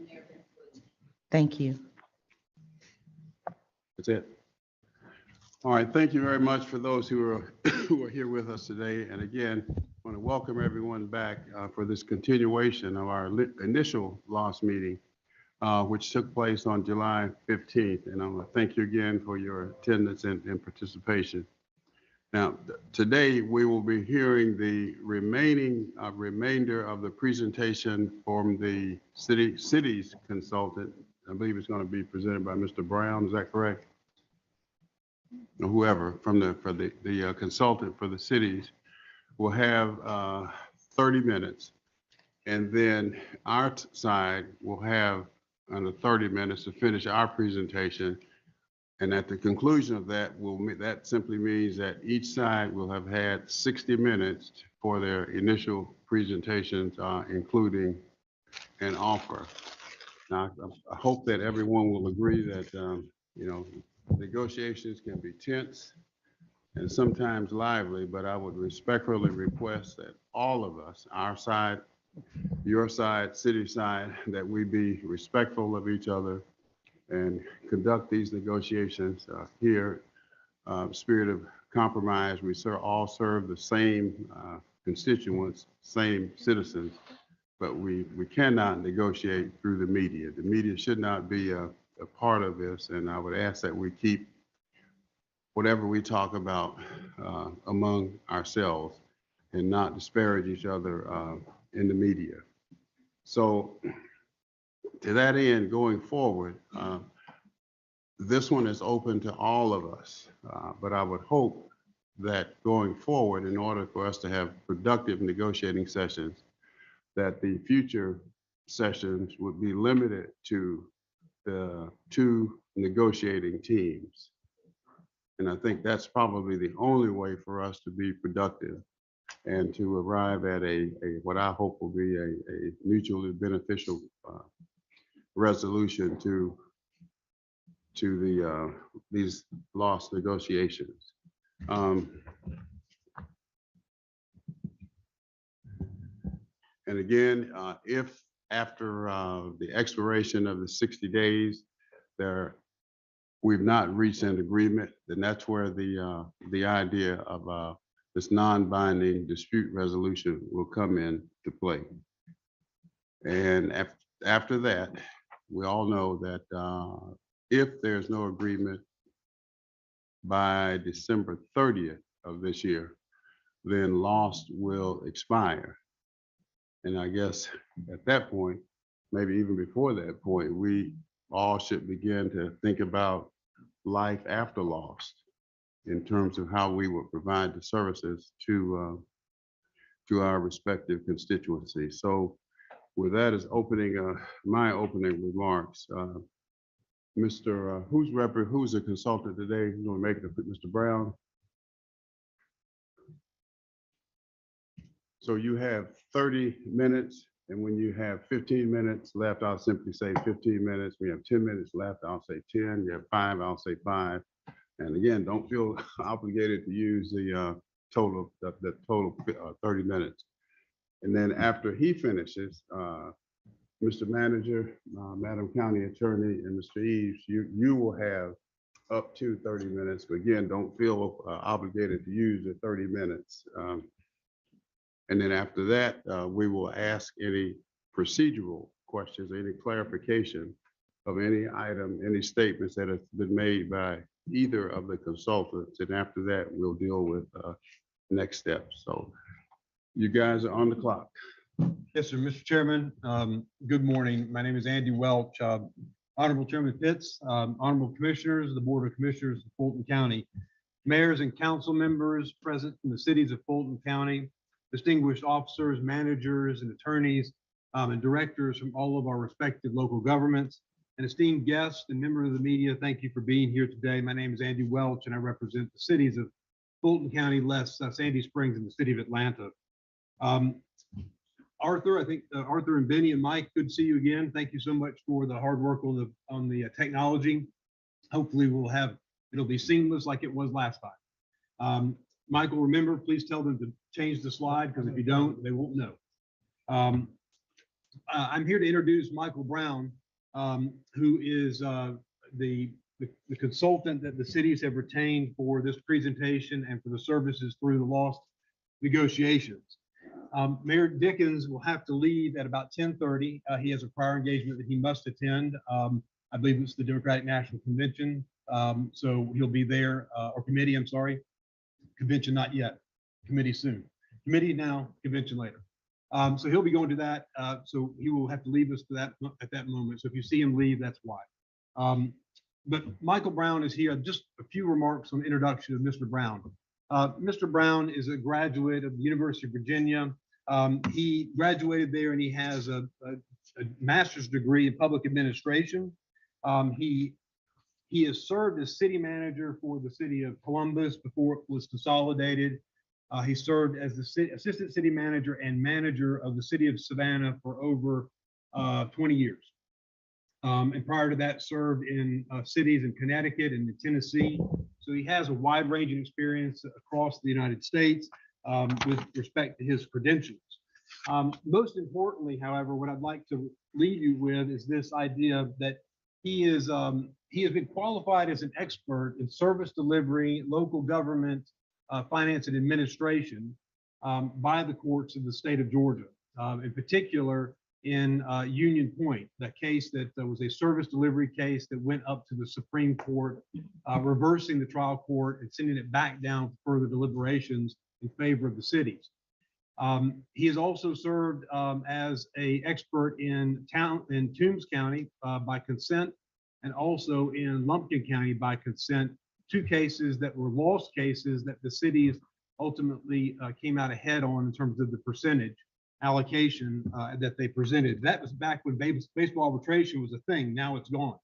and their input. Thank you. That's it. All right, thank you very much for those who are here with us today. And again, I want to welcome everyone back for this continuation of our initial LOS meeting, which took place on July 15th. And I want to thank you again for your attendance and participation. Now, today we will be hearing the remainder of the presentation from the city's consultant. I believe it's going to be presented by Mr. Brown. Is that correct? Or whoever for the consultant for the cities will have 30 minutes, and then our side will have under 30 minutes to finish our presentation. And at the conclusion of that, that simply means that each side will have had 60 minutes for their initial presentations, including an offer. Now, I hope that everyone will agree that negotiations can be tense and sometimes lively, but I would respectfully request that all of us, our side, your side, city side, that we be respectful of each other and conduct these negotiations here, spirit of compromise. We all serve the same constituents, same citizens, but we cannot negotiate through the media. The media should not be a part of this, and I would ask that we keep whatever we talk about among ourselves and not disparage each other in the media. So to that end, going forward, this one is open to all of us, but I would hope that going forward, in order for us to have productive negotiating sessions, that the future sessions would be limited to the two negotiating teams. And I think that's probably the only way for us to be productive and to arrive at what I hope will be a mutually beneficial resolution to these lost negotiations. And again, if after the expiration of the 60 days, we've not reached an agreement, then that's where the idea of this non-binding dispute resolution will come into play. And after that, we all know that if there's no agreement by December 30th of this year, then lost will expire. And I guess at that point, maybe even before that point, we all should begin to think about life after lost in terms of how we would provide the services to our respective constituencies. So with that as opening, my opening remarks, who's the consultant today? Who's going to make it? Mr. Brown. So you have 30 minutes, and when you have 15 minutes left, I'll simply say 15 minutes. We have 10 minutes left, I'll say 10. You have 5, I'll say 5. And again, don't feel obligated to use the total 30 minutes. And then after he finishes, Mr. Manager, Madam County Attorney, and Mr. Eves, you will have up to 30 minutes. But again, don't feel obligated to use the 30 minutes. And then after that, we will ask any procedural questions, any clarification of any item, any statements that have been made by either of the consultants. And after that, we'll deal with next steps. So you guys are on the clock. Yes, sir. Mr. Chairman, good morning. My name is Andy Welch. Honorable Chairman Pitts, Honorable Commissioners of the Board of Commissioners of Fulton County, mayors and council members present from the cities of Fulton County, distinguished officers, managers, and attorneys, and directors from all of our respective local governments, and esteemed guests and members of the media, thank you for being here today. My name is Andy Welch, and I represent the cities of Fulton County, Sandy Springs, and the city of Atlanta. Arthur, I think Arthur and Benny and Mike, good to see you again. Thank you so much for the hard work on the technology. Hopefully it'll be seamless like it was last time. Michael, remember, please tell them to change the slide, because if you don't, they won't know. I'm here to introduce Michael Brown, who is the consultant that the cities have retained for this presentation and for the services through the lost negotiations. Mayor Dickens will have to leave at about 10:30. He has a prior engagement that he must attend. I believe it's the Democratic National Convention. So he'll be there, or committee, I'm sorry. Convention not yet, committee soon. Committee now, convention later. So he'll be going to that. So he will have to leave us to that at that moment. So if you see him leave, that's why. But Michael Brown is here. Just a few remarks on the introduction of Mr. Brown. Mr. Brown is a graduate of the University of Virginia. He graduated there and he has a master's degree in public administration. He has served as city manager for the city of Columbus before it was consolidated. He served as the assistant city manager and manager of the city of Savannah for over 20 years. And prior to that, served in cities in Connecticut and in Tennessee. So he has a wide-ranging experience across the United States with respect to his credentials. Most importantly, however, what I'd like to leave you with is this idea that he has been qualified as an expert in service delivery, local government, finance and administration by the courts of the state of Georgia, in particular in Union Point, that case that was a service delivery case that went up to the Supreme Court, reversing the trial court and sending it back down for further deliberations in favor of the cities. He has also served as an expert in Toombs County by consent, and also in Lumpkin County by consent, two cases that were lost cases that the cities ultimately came out ahead on in terms of the percentage allocation that they presented. That was back when baseball arbitration was a thing. Now it's gone.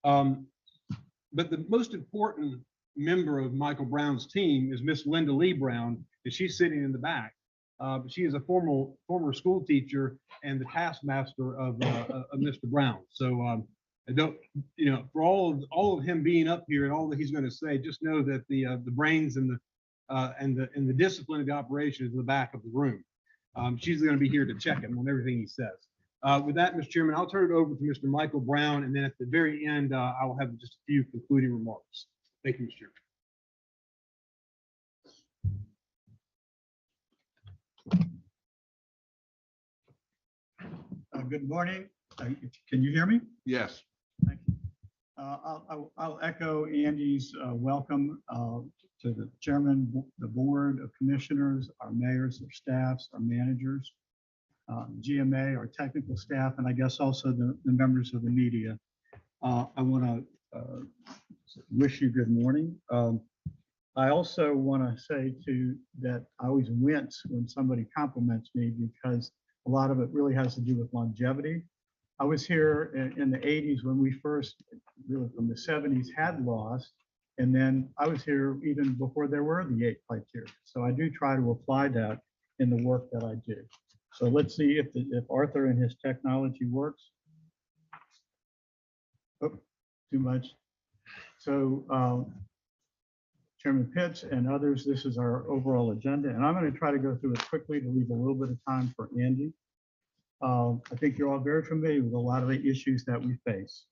But the most important member of Michael Brown's team is Miss Linda Lee Brown, and she's sitting in the back. She is a former school teacher and the taskmaster of Mr. Brown. So I don't, for all of him being up here and all that he's going to say, just know that the brains and the discipline of the operation is in the back of the room. She's going to be here to check him on everything he says. With that, Mr. Chairman, I'll turn it over to Mr. Michael Brown, and then at the very end, I will have just a few concluding remarks. Thank you, Mr. Chairman. Good morning. Can you hear me? Yes. Thank you. I'll echo Andy's welcome to the chairman, the board of commissioners, our mayors, our staffs, our managers, GMA, our technical staff, and I guess also the members of the media. I want to wish you good morning. I also want to say that I always wince when somebody compliments me because a lot of it really has to do with longevity. I was here in the 80s when we first, really from the 70s, had lost. And then I was here even before there were the 8 criteria. So I do try to apply that in the work that I do. So let's see if Arthur and his technology works. Oh, too much. So Chairman Pitts and others, this is our overall agenda. And I'm going to try to go through it quickly to leave a little bit of time for Andy. I think you're all very familiar with a lot of the issues that we face.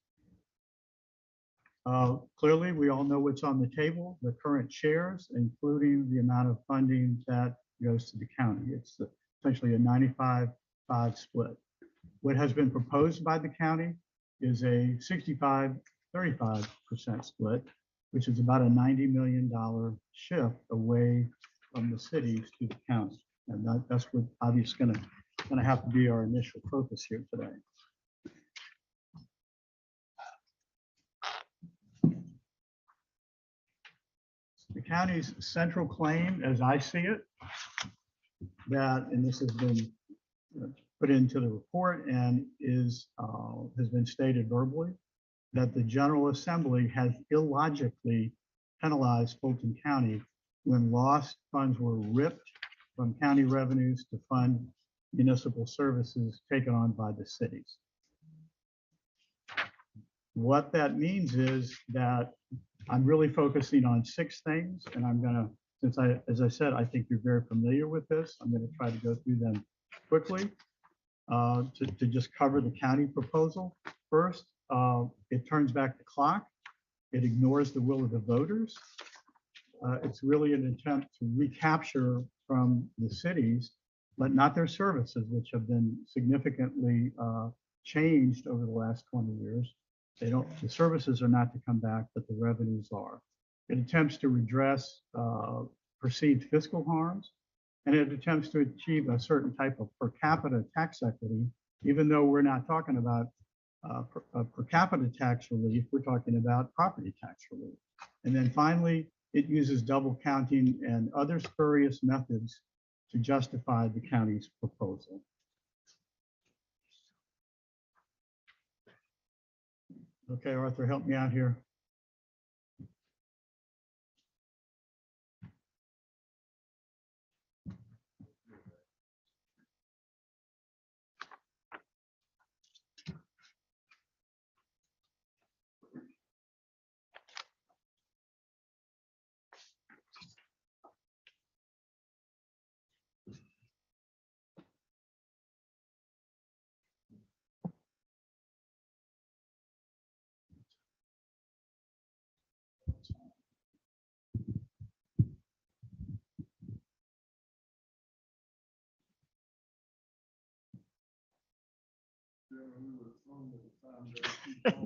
Clearly, we all know what's on the table, the current shares, including the amount of funding that goes to the county. It's essentially a 95-5 split. What has been proposed by the county is a 65-35% split, which is about a $90 million shift away from the cities to the county. And that's what obviously going to have to be our initial focus here today. The county's central claim, as I see it, and this has been put into the report and has been stated verbally, that the General Assembly has illogically penalized Fulton County when lost funds were ripped from county revenues to fund municipal services taken on by the cities. What that means is that I'm really focusing on 6 things, and I'm going to, as I said, I think you're very familiar with this. I'm going to try to go through them quickly. to just cover the county proposal. First, it turns back the clock. It ignores the will of the voters. It's really an attempt to recapture from the cities, but not their services, which have been significantly changed over the last 20 years. The services are not to come back, but the revenues are. It attempts to redress perceived fiscal harms, and it attempts to achieve a certain type of per capita tax equity, even though we're not talking about per capita tax relief, we're talking about property tax relief. And then finally, it uses double counting and other spurious methods to justify the county's proposal. Okay, Arthur, help me out here.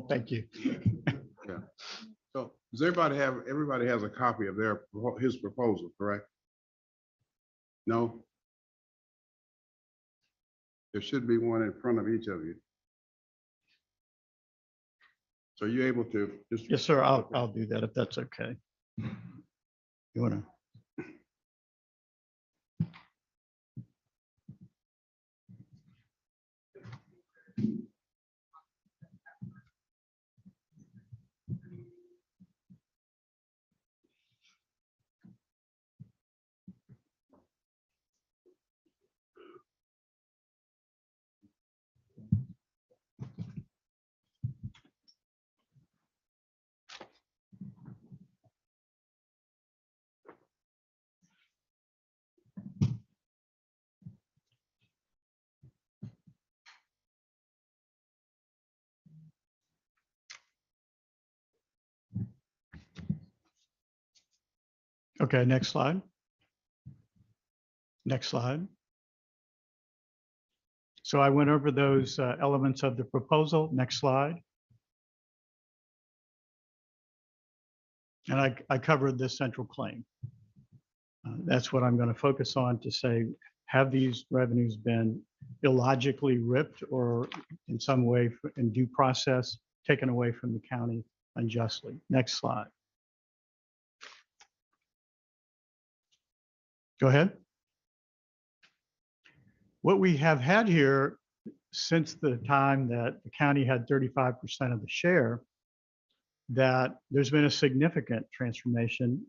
Thank you. Yeah. So does everybody has a copy of his proposal, correct? No? There should be one in front of each of you. So you're able to just. Yes, sir. I'll do that if that's okay. You want to? Okay, next slide. Next slide. So I went over those elements of the proposal. Next slide. And I covered this central claim. That's what I'm going to focus on to say, have these revenues been illogically ripped or in some way in due process taken away from the county unjustly? Next slide. Go ahead. What we have had here since the time that the county had 35% of the share, that there's been a significant transformation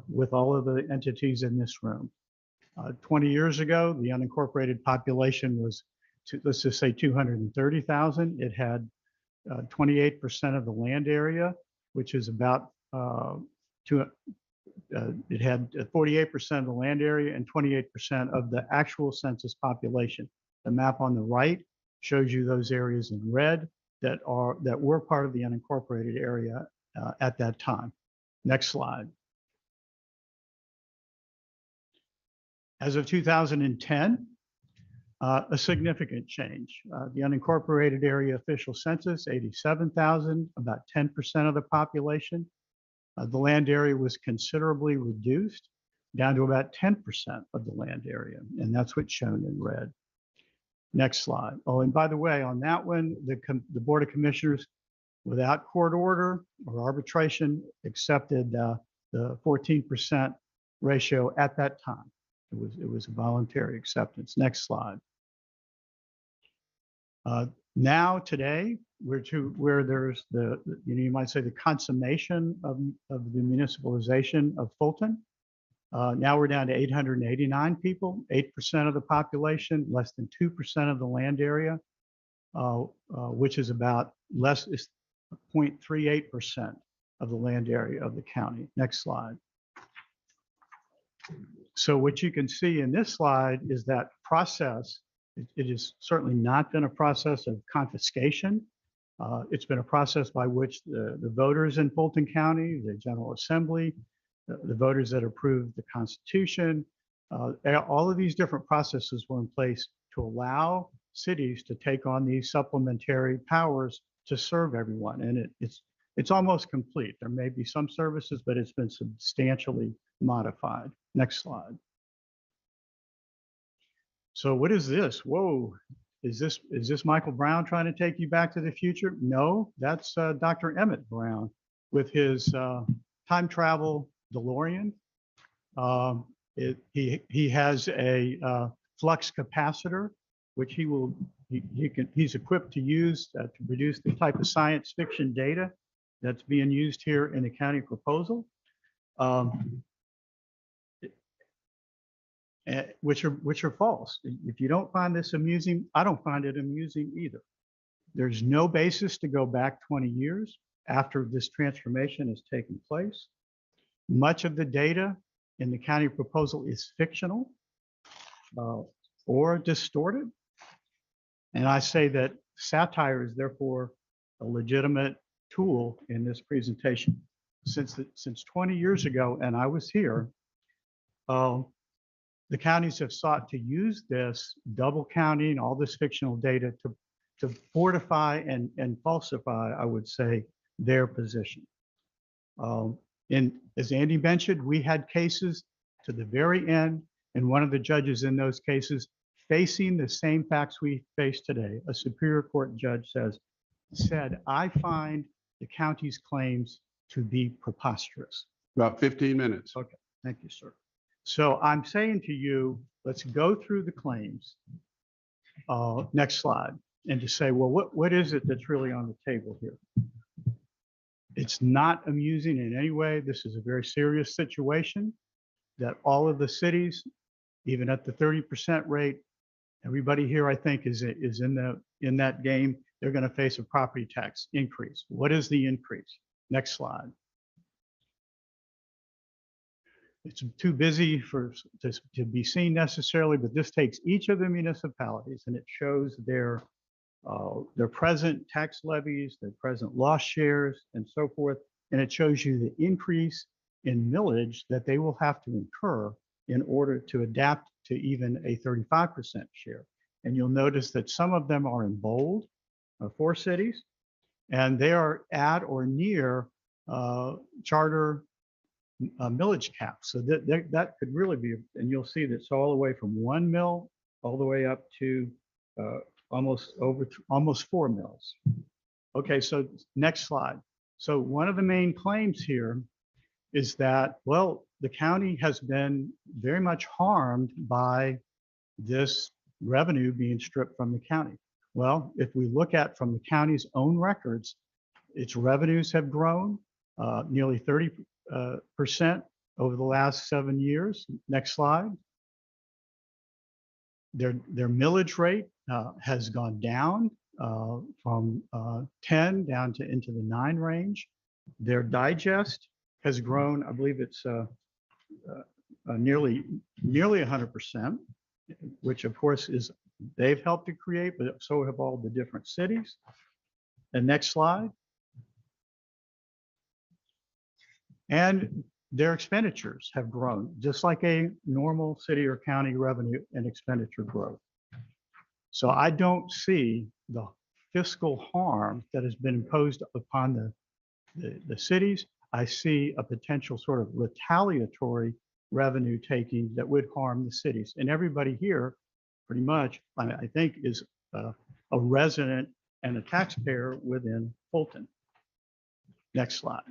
with all of the entities in this room. 20 years ago, the unincorporated population was, let's just say 230,000. It had 28% of the land area, which is about it had 48% of the land area and 28% of the actual census population. The map on the right shows you those areas in red that were part of the unincorporated area at that time. Next slide. As of 2010, a significant change. The unincorporated area official census, 87,000, about 10% of the population. The land area was considerably reduced down to about 10% of the land area, and that's what's shown in red. Next slide. Oh, and by the way, on that one, the Board of Commissioners, without court order or arbitration, accepted the 14% ratio at that time. It was a voluntary acceptance. Next slide. Now, today, we're to where there's you might say the consummation of the municipalization of Fulton. Now we're down to 889 people, 8% of the population, less than 2% of the land area, which is about less is 0.38% of the land area of the county. Next slide. So what you can see in this slide is that process It has certainly not been a process of confiscation. It's been a process by which the voters in Fulton County, the General Assembly, the voters that approved the Constitution, all of these different processes were in place to allow cities to take on these supplementary powers to serve everyone. And it's almost complete. There may be some services, but it's been substantially modified. Next slide. So what is this? Whoa, is this Michael Brown trying to take you back to the future? No, that's Dr. Emmett Brown with his time travel DeLorean. He has a flux capacitor, which he's equipped to use to produce the type of science fiction data that's being used here in the county proposal. Which are false. If you don't find this amusing, I don't find it amusing either. There's no basis to go back 20 years after this transformation has taken place. Much of the data in the county proposal is fictional or distorted. And I say that satire is therefore a legitimate tool in this presentation. Since 20 years ago, and I was here, the counties have sought to use this double counting, all this fictional data to fortify and falsify, I would say, their position. And as Andy mentioned, we had cases to the very end, and one of the judges in those cases facing the same facts we face today, a Superior Court judge said, I find the county's claims to be preposterous. About 15 minutes. Okay, thank you, sir. So I'm saying to you, let's go through the claims. Next slide. And to say, well, what is it that's really on the table here? It's not amusing in any way. This is a very serious situation that all of the cities, even at the 30% rate, everybody here, I think, is in that game. They're going to face a property tax increase. What is the increase? Next slide. It's too busy to be seen necessarily, but this takes each of the municipalities and it shows their present tax levies, their present loss shares, and so forth. And it shows you the increase in millage that they will have to incur in order to adapt to even a 35% share. And you'll notice that some of them are in bold, 4 cities, and they are at or near charter millage cap. So that could really be, and you'll see that's all the way from 1 mill all the way up to almost 4 mills. Okay, so next slide. So one of the main claims here is that, well, the county has been very much harmed by this revenue being stripped from the county. Well, if we look at from the county's own records, its revenues have grown nearly 30% over the last 7 years. Next slide. Their millage rate has gone down from 10 down to into the 9 range. Their digest has grown, I believe it's nearly 100%, which of course is they've helped to create, but so have all the different cities. And next slide. And their expenditures have grown, just like a normal city or county revenue and expenditure growth. So I don't see the fiscal harm that has been imposed upon the cities. I see a potential sort of retaliatory revenue taking that would harm the cities. And everybody here pretty much, I think, is a resident and a taxpayer within Fulton. Next slide.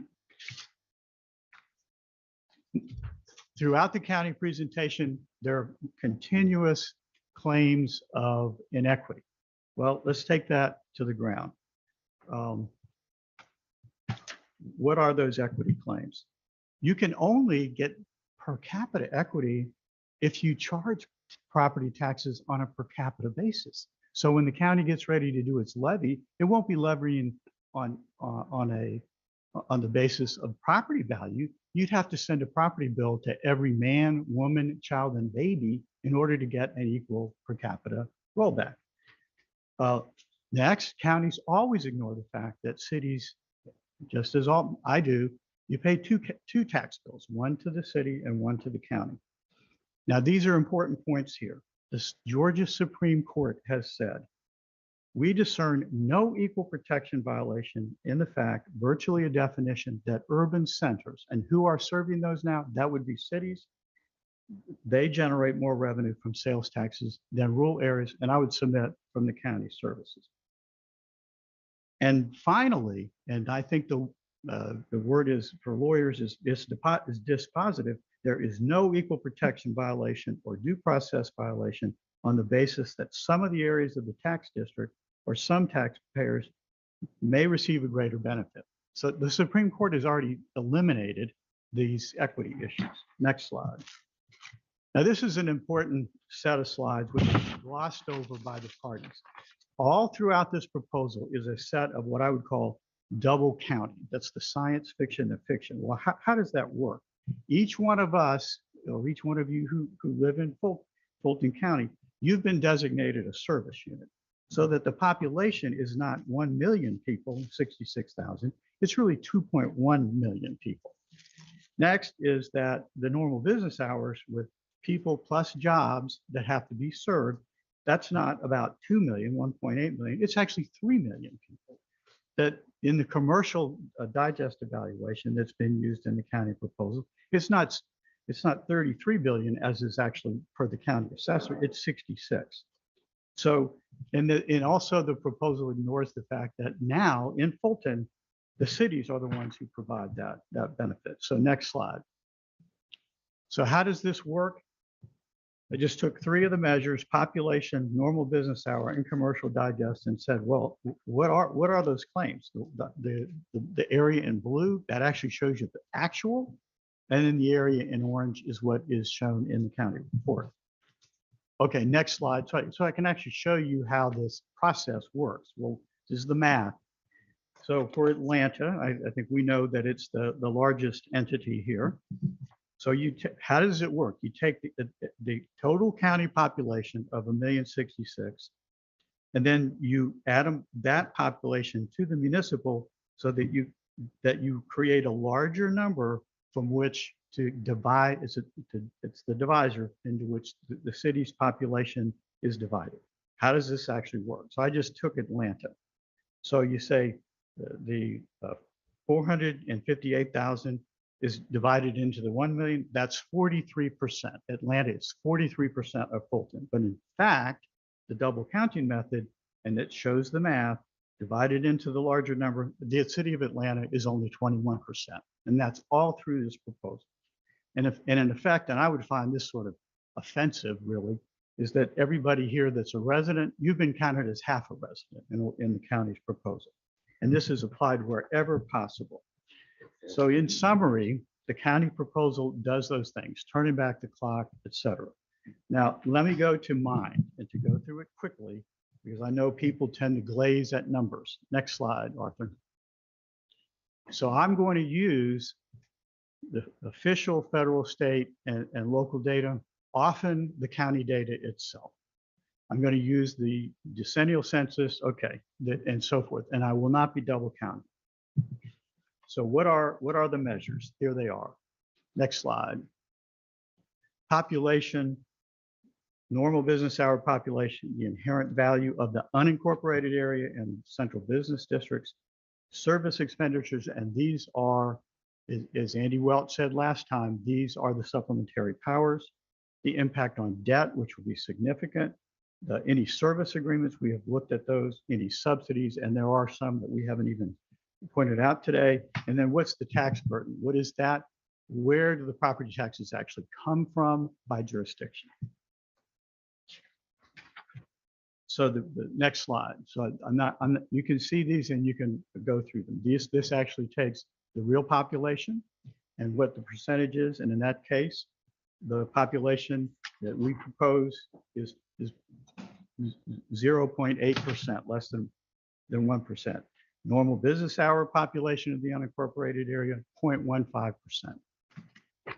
Throughout the county presentation, there are continuous claims of inequity. Well, let's take that to the ground. What are those equity claims? You can only get per capita equity if you charge property taxes on a per capita basis. So when the county gets ready to do its levy, it won't be levying on the basis of property value. You'd have to send a property bill to every man, woman, child, and baby in order to get an equal per capita rollback. Next, counties always ignore the fact that cities, just as all I do, you pay two tax bills, one to the city and one to the county. Now, these are important points here. The Georgia Supreme Court has said, we discern no equal protection violation in the fact, virtually a definition that urban centers, and who are serving those now, that would be cities, they generate more revenue from sales taxes than rural areas, and I would submit from the county services. And finally, and I think the word is for lawyers is dispositive, there is no equal protection violation or due process violation on the basis that some of the areas of the tax district or some taxpayers may receive a greater benefit. So the Supreme Court has already eliminated these equity issues. Next slide. Now, this is an important set of slides which is glossed over by the parties. All throughout this proposal is a set of what I would call double counting. That's the science fiction and fiction. Well, how does that work? Each one of us, or each one of you who live in Fulton County, you've been designated a service unit so that the population is not 1 million people, 66,000, it's really 2.1 million people. Next is that the normal business hours with people plus jobs that have to be served, that's not about 2 million, 1.8 million, it's actually 3 million people that in the commercial digest evaluation that's been used in the county proposal, it's not 33 billion as is actually per the county assessor, it's 66. So, and also the proposal ignores the fact that now in Fulton, the cities are the ones who provide that benefit. So next slide. So how does this work? I just took three of the measures, population, normal business hour, and commercial digest, and said, well, what are those claims? The area in blue, that actually shows you the actual, and then the area in orange is what is shown in the county report. Okay, next slide. So I can actually show you how this process works. Well, this is the math. So for Atlanta, I think we know that it's the largest entity here. So how does it work? You take the total county population of 1,066,000, and then you add that population to the municipal so that you create a larger number from which to divide. It's the divisor into which the city's population is divided. How does this actually work? So I just took Atlanta. So you say the 458,000 is divided into the 1 million, that's 43%. Atlanta is 43% of Fulton. But in fact, the double counting method, and it shows the math, divided into the larger number, the city of Atlanta is only 21%. And that's all through this proposal. And in effect, and I would find this sort of offensive really, is that everybody here that's a resident, you've been counted as half a resident in the county's proposal. And this is applied wherever possible. So in summary, the county proposal does those things, turning back the clock, et cetera. Now, let me go to mine and to go through it quickly, because I know people tend to glaze at numbers. Next slide, Arthur. So I'm going to use the official federal, state, and local data, often the county data itself. I'm going to use the decennial census, okay, and so forth, and I will not be double counting. So what are the measures? Here they are. Next slide. Population, normal business hour population, the inherent value of the unincorporated area and central business districts, service expenditures, and these are, as Andy Welch said last time, these are the supplementary powers, the impact on debt, which will be significant, any service agreements, we have looked at those, any subsidies, and there are some that we haven't even pointed out today. And then what's the tax burden? What is that? Where do the property taxes actually come from by jurisdiction? So the next slide. So you can see these and you can go through them. This actually takes the real population and what the percentage is. And in that case, the population that we propose is 0.8%, less than 1%. Normal business hour population of the unincorporated area, 0.15%. Is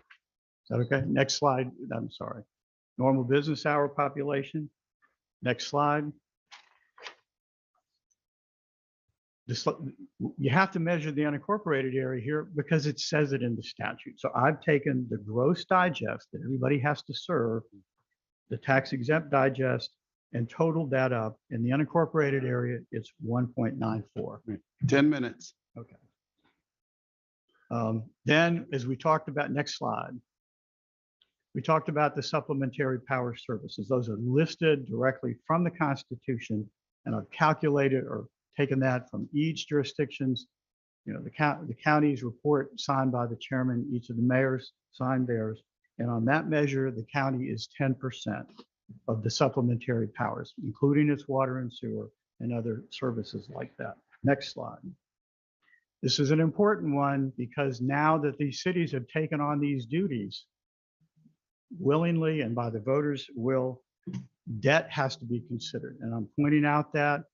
that okay? Next slide. I'm sorry. Normal business hour population, Next slide. You have to measure the unincorporated area here because it says it in the statute. So I've taken the gross digest that everybody has to serve, the tax exempt digest, and totaled that up. In the unincorporated area, it's 1.94. 10 minutes. Okay. Then, as we talked about, next slide, we talked about the supplementary power services. Those are listed directly from the Constitution, and I've calculated or taken that from each jurisdiction's, the county's report signed by the chairman, each of the mayors signed theirs. And on that measure, the county is 10% of the supplementary powers, including its water and sewer and other services like that. Next slide. This is an important one because now that these cities have taken on these duties willingly and by the voters' will, debt has to be considered. And I'm pointing out that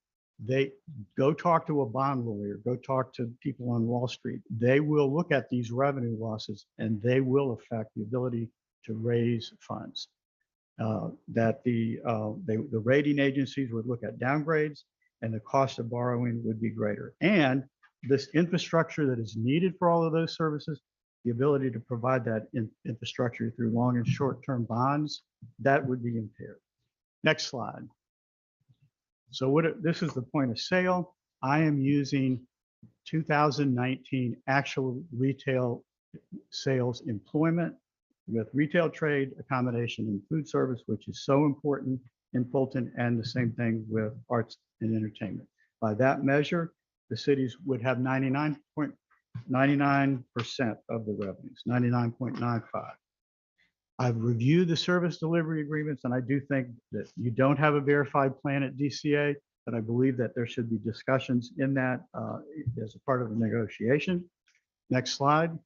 they go talk to a bond lawyer, go talk to people on Wall Street. They will look at these revenue losses and they will affect the ability to raise funds. That the rating agencies would look at downgrades and the cost of borrowing would be greater. And this infrastructure that is needed for all of those services, the ability to provide that infrastructure through long and short-term bonds, that would be impaired. Next slide. So this is the point of sale. I am using 2019 actual retail sales employment with retail trade, accommodation, and food service, which is so important in Fulton, and the same thing with arts and entertainment. By that measure, the cities would have 99% of the revenues, 99.95. I've reviewed the service delivery agreements, and I do think that you don't have a verified plan at DCA, but I believe that there should be discussions in that as a part of the negotiation. Next slide.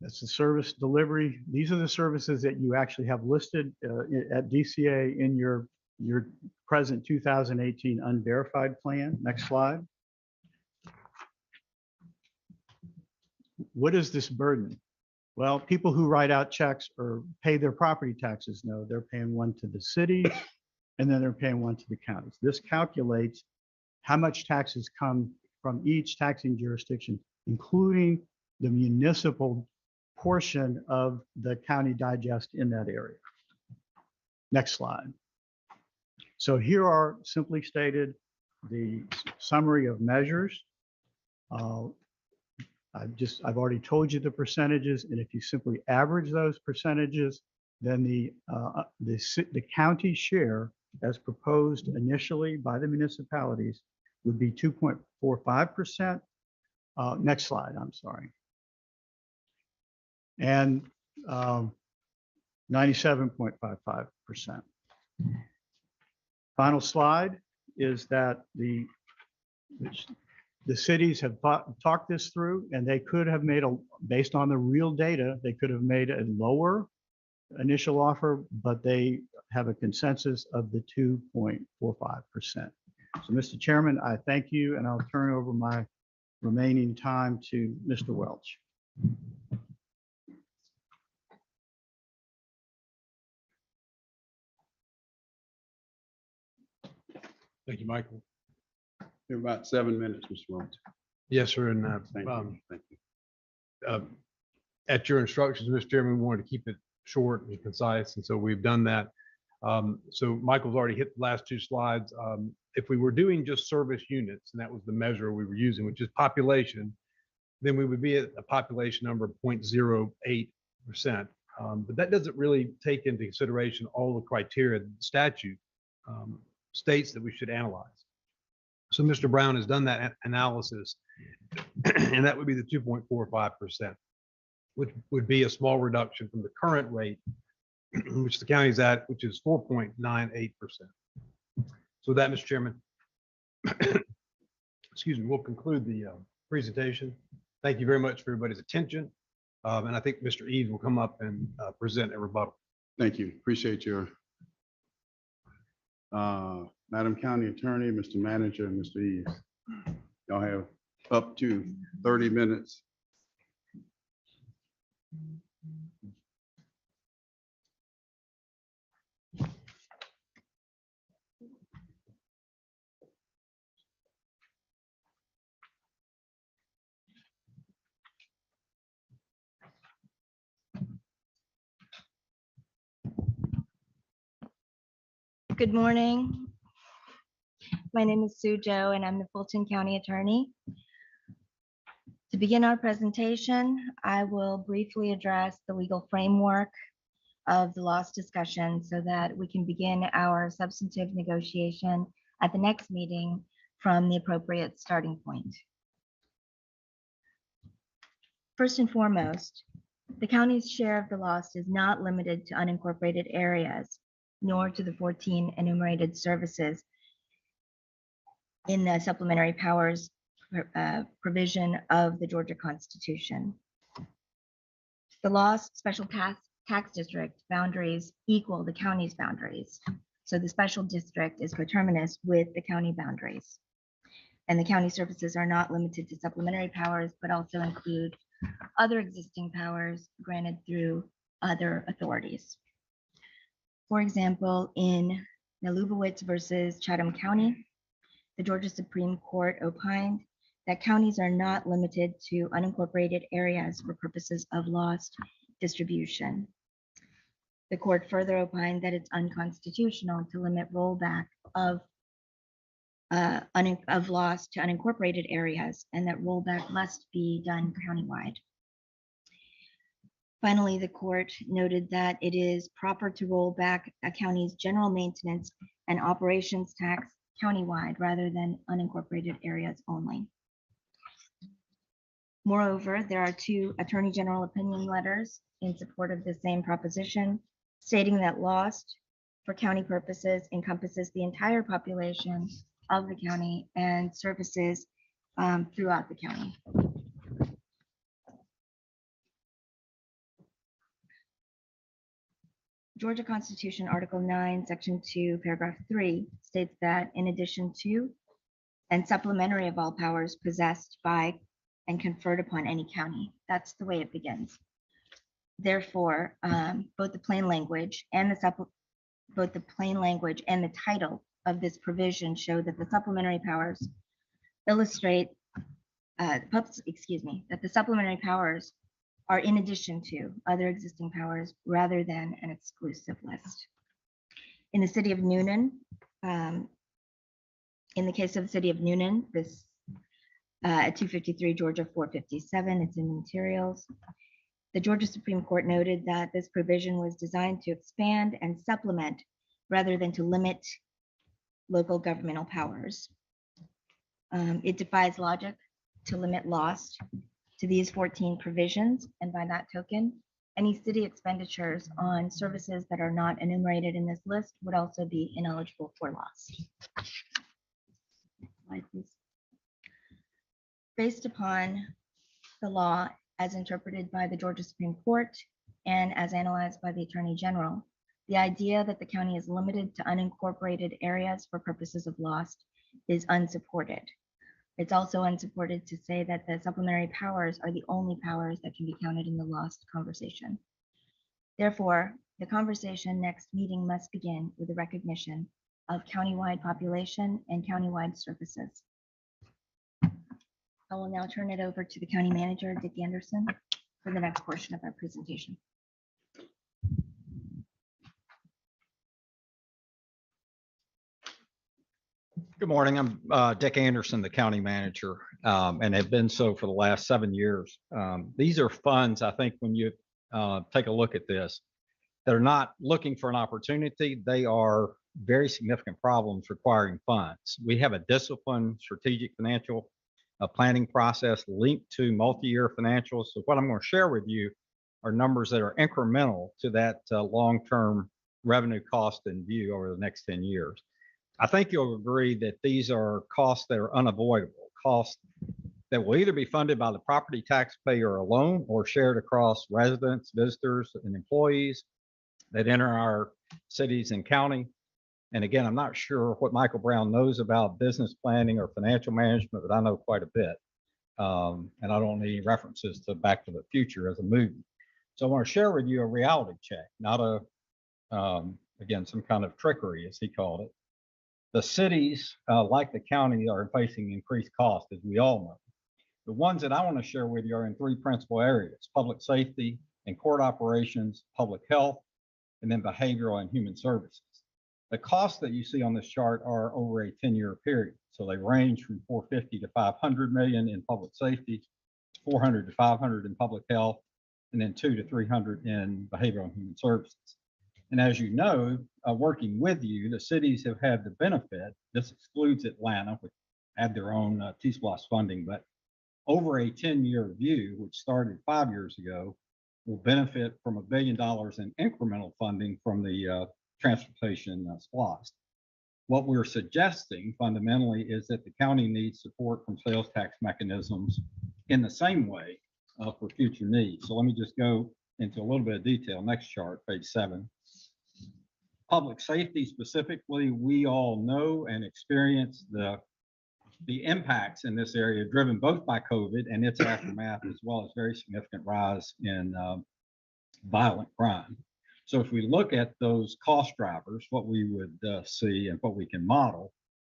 That's the service delivery. These are the services that you actually have listed at DCA in your present 2018 unverified plan. Next slide. What is this burden? Well, people who write out checks or pay their property taxes know they're paying one to the city and then they're paying one to the counties. This calculates how much taxes come from each taxing jurisdiction, including the municipal portion of the county digest in that area. Next slide. So here are simply stated the summary of measures. I've already told you the percentages, and if you simply average those percentages, then the county share as proposed initially by the municipalities would be 2.45%. Next slide, I'm sorry. And 97.55%. Final slide is that the cities have talked this through, and they could have made based on the real data, they could have made a lower initial offer, but they have a consensus of the 2.45%. So, Mr. Chairman, I thank you, and I'll turn over my remaining time to Mr. Welch. Thank you, Michael. You're about 7 minutes, Mr. Welch. Yes, sir. And Thank you. Thank you. At your instructions, Mr. Chairman, we wanted to keep it short and concise, and so we've done that. So Michael's already hit the last two slides. If we were doing just service units, and that was the measure we were using, which is population, then we would be at a population number of 0.08%. But that doesn't really take into consideration all the criteria the statute states that we should analyze. So Mr. Brown has done that analysis, and that would be the 2.45%, which would be a small reduction from the current rate, which the county's at, which is 4.98%. So with that, Mr. Chairman, excuse me, we'll conclude the presentation. Thank you very much for everybody's attention. And I think Mr. Eves will come up and present a rebuttal. Thank you. Appreciate your Madam County Attorney, Mr. Manager, and Mr. Eves. Y'all have up to 30 minutes. Good morning. My name is Sue Joe, and I'm the Fulton County Attorney. To begin our presentation, I will briefly address the legal framework of the loss discussion so that we can begin our substantive negotiation at the next meeting from the appropriate starting point. First and foremost, the county's share of the loss is not limited to unincorporated areas, nor to the 14 enumerated services in the supplementary powers provision of the Georgia Constitution. The lost special tax district boundaries equal the county's boundaries. So the special district is coterminous with the county boundaries. And the county services are not limited to supplementary powers, but also include other existing powers granted through other authorities. For example, in Nalubowitz versus Chatham County, the Georgia Supreme Court opined that counties are not limited to unincorporated areas for purposes of lost distribution. The court further opined that it's unconstitutional to limit rollback of loss to unincorporated areas, and that rollback must be done countywide. Finally, the court noted that it is proper to roll back a county's general maintenance and operations tax countywide rather than unincorporated areas only. Moreover, there are two Attorney General opinion letters in support of the same proposition, stating that lost for county purposes encompasses the entire population of the county and services throughout the county. Georgia Constitution, Article 9, Section 2, Paragraph 3 states that in addition to and supplementary of all powers possessed by and conferred upon any county. That's the way it begins. Therefore, both the plain language and the title of this provision show that the supplementary powers illustrate, that the supplementary powers are in addition to other existing powers rather than an exclusive list. In the city of Noonan, in the case of the city of Noonan, this at 253 Georgia 457, it's in the materials. The Georgia Supreme Court noted that this provision was designed to expand and supplement rather than to limit local governmental powers. It defies logic to limit loss to these 14 provisions, and by that token, any city expenditures on services that are not enumerated in this list would also be ineligible for loss. Slide, please. Based upon the law as interpreted by the Georgia Supreme Court and as analyzed by the Attorney General, the idea that the county is limited to unincorporated areas for purposes of loss is unsupported. It's also unsupported to say that the supplementary powers are the only powers that can be counted in the lost conversation. Therefore, the conversation next meeting must begin with the recognition of countywide population and countywide services. I will now turn it over to the county manager, Dick Anderson, for the next portion of our presentation. Good morning. I'm Dick Anderson, the county manager, and have been so for the last 7 years. These are funds, I think, when you take a look at this, that are not looking for an opportunity. They are very significant problems requiring funds. We have a disciplined strategic financial planning process linked to multi-year financials. So what I'm going to share with you are numbers that are incremental to that long-term revenue cost in view over the next 10 years. I think you'll agree that these are costs that are unavoidable, costs that will either be funded by the property taxpayer alone or shared across residents, visitors, and employees that enter our cities and county. And again, I'm not sure what Michael Brown knows about business planning or financial management, but I know quite a bit. And I don't need any references to Back to the Future as a movie. So I want to share with you a reality check, not again, some kind of trickery, as he called it. The cities, like the county, are facing increased costs, as we all know. The ones that I want to share with you are in three principal areas: public safety and court operations, public health, and then behavioral and human services. The costs that you see on this chart are over a 10-year period. So they range from 450 to 500 million in public safety, 400 to 500 in public health, and then 2 to 300 in behavioral and human services. And as you know, working with you, the cities have had the benefit, this excludes Atlanta, which had their own T-SPLOST funding, but over a 10-year view, which started 5 years ago, will benefit from $1 billion in incremental funding from the transportation SPLOST. What we're suggesting fundamentally is that the county needs support from sales tax mechanisms in the same way for future needs. So let me just go into a little bit of detail. Next chart, page 7. Public safety specifically, we all know and experience the impacts in this area driven both by COVID and its aftermath, as well as very significant rise in violent crime. So if we look at those cost drivers, what we would see and what we can model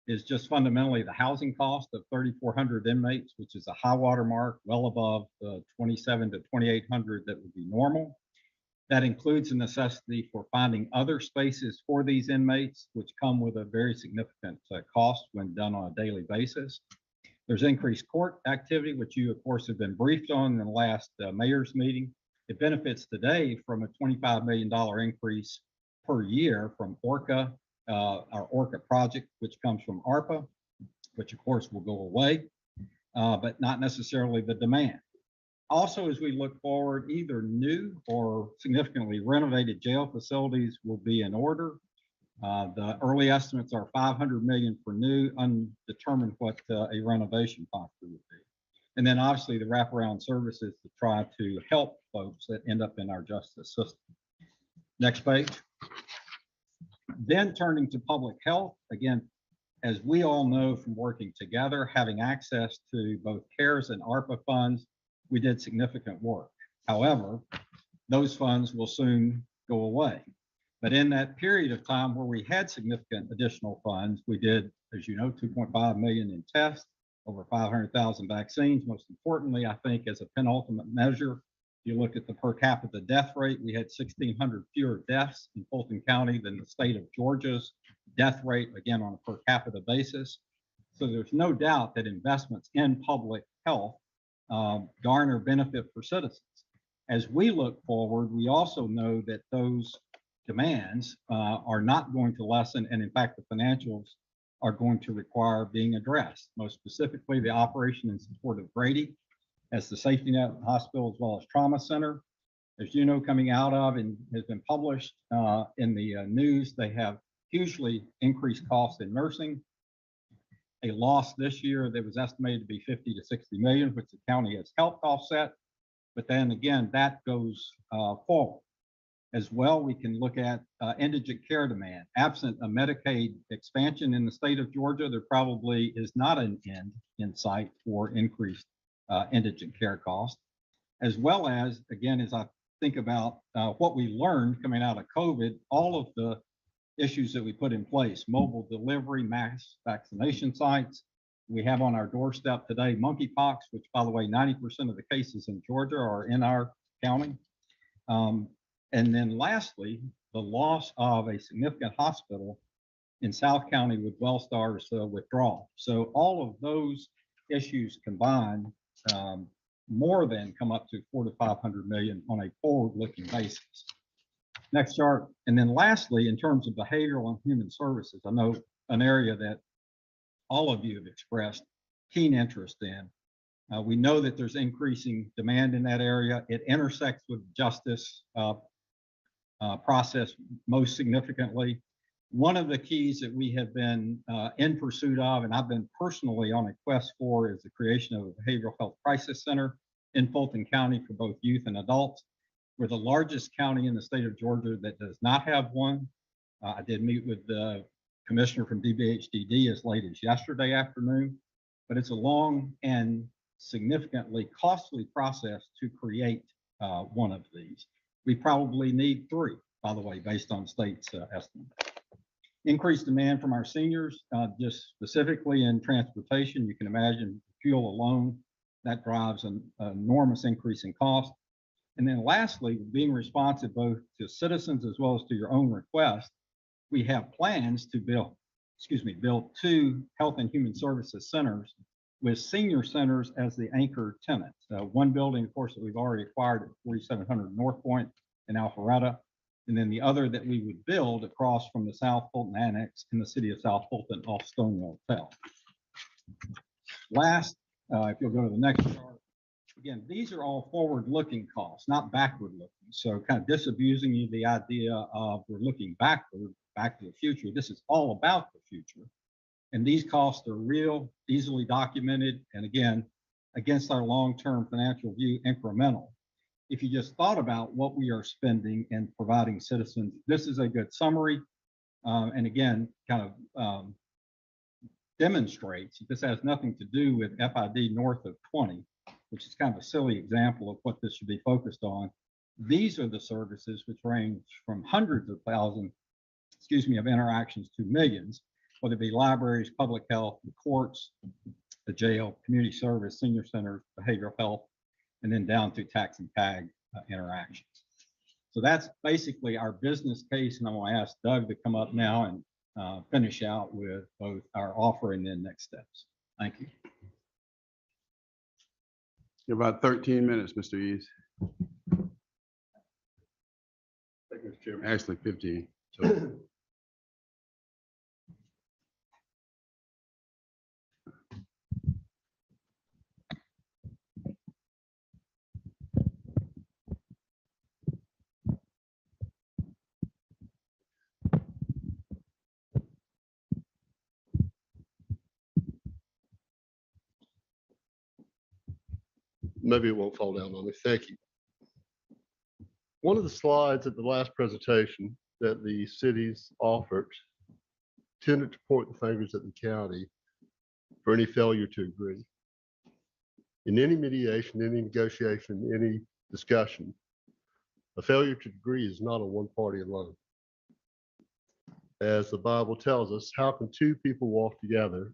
is just fundamentally the housing cost of 3,400 inmates, which is a high water mark, well above the 2,700 to 2,800 that would be normal. That includes the necessity for finding other spaces for these inmates, which come with a very significant cost when done on a daily basis. There's increased court activity, which you, of course, have been briefed on in the last mayor's meeting. It benefits today from a $25 million increase per year from ORCA, our ORCA project, which comes from ARPA, which of course will go away, but not necessarily the demand. Also, as we look forward, either new or significantly renovated jail facilities will be in order. The early estimates are 500 million for new, undetermined what a renovation cost would be. And then obviously the wraparound services to try to help folks that end up in our justice system. Next page. Then turning to public health, again, as we all know from working together, having access to both CARES and ARPA funds, we did significant work. However, those funds will soon go away. But in that period of time where we had significant additional funds, we did, as you know, 2.5 million in tests, over 500,000 vaccines. Most importantly, I think as a penultimate measure, if you look at the per capita death rate, we had 1,600 fewer deaths in Fulton County than the state of Georgia's death rate, again, on a per capita basis. So there's no doubt that investments in public health garner benefit for citizens. As we look forward, we also know that those demands are not going to lessen, and in fact, the financials are going to require being addressed. Most specifically, the operation and support of Grady as the safety net hospital, as well as trauma center. As you know, coming out of and has been published in the news, they have hugely increased costs in nursing. A loss this year that was estimated to be 50 to 60 million, which the county has helped offset. But then again, that goes forward. As well, we can look at indigent care demand. Absent a Medicaid expansion in the state of Georgia, there probably is not an end in sight for increased indigent care costs. As well as, again, as I think about what we learned coming out of COVID, all of the issues that we put in place, mobile delivery, mass vaccination sites. We have on our doorstep today monkeypox, which, by the way, 90% of the cases in Georgia are in our county. And then lastly, the loss of a significant hospital in South County with Wellstar's withdrawal. So all of those issues combined more than come up to 400 to 500 million on a forward-looking basis. Next chart. And then lastly, in terms of behavioral and human services, I know an area that all of you have expressed keen interest in. We know that there's increasing demand in that area. It intersects with justice process most significantly. One of the keys that we have been in pursuit of, and I've been personally on a quest for, is the creation of a behavioral health crisis center in Fulton County for both youth and adults. We're the largest county in the state of Georgia that does not have one. I did meet with the commissioner from DBHDD as late as yesterday afternoon, but it's a long and significantly costly process to create one of these. We probably need 3, by the way, based on state's estimate. Increased demand from our seniors, just specifically in transportation. You can imagine fuel alone, that drives an enormous increase in cost. And then lastly, being responsive both to citizens as well as to your own request, we have plans to build two health and human services centers with senior centers as the anchor tenants. One building, of course, that we've already acquired at 4700 North Point in Alpharetta, and then the other that we would build across from the South Fulton Annex in the city of South Fulton off Stonewall Fell. Last, if you'll go to the next chart, again, these are all forward-looking costs, not backward-looking. So kind of disabusing you the idea of we're looking backward, back to the future. This is all about the future. And these costs are real, easily documented, and again, against our long-term financial view, incremental. If you just thought about what we are spending and providing citizens, this is a good summary. And again, kind of demonstrates this has nothing to do with FID north of 20, which is kind of a silly example of what this should be focused on. These are the services which range from hundreds of thousands, of interactions to millions, whether it be libraries, public health, the courts, the jail, community service, senior centers, behavioral health, and then down to tax and tag interactions. So that's basically our business case. And I'm going to ask Doug to come up now and finish out with both our offer and then next steps. Thank you. You're about 13 minutes, Mr. East. Actually 15. So. Maybe it won't fall down on me. Thank you. One of the slides at the last presentation that the cities offered tended to point the fingers at the county for any failure to agree. In any mediation, any negotiation, any discussion, a failure to agree is not on one party alone. As the Bible tells us, how can two people walk together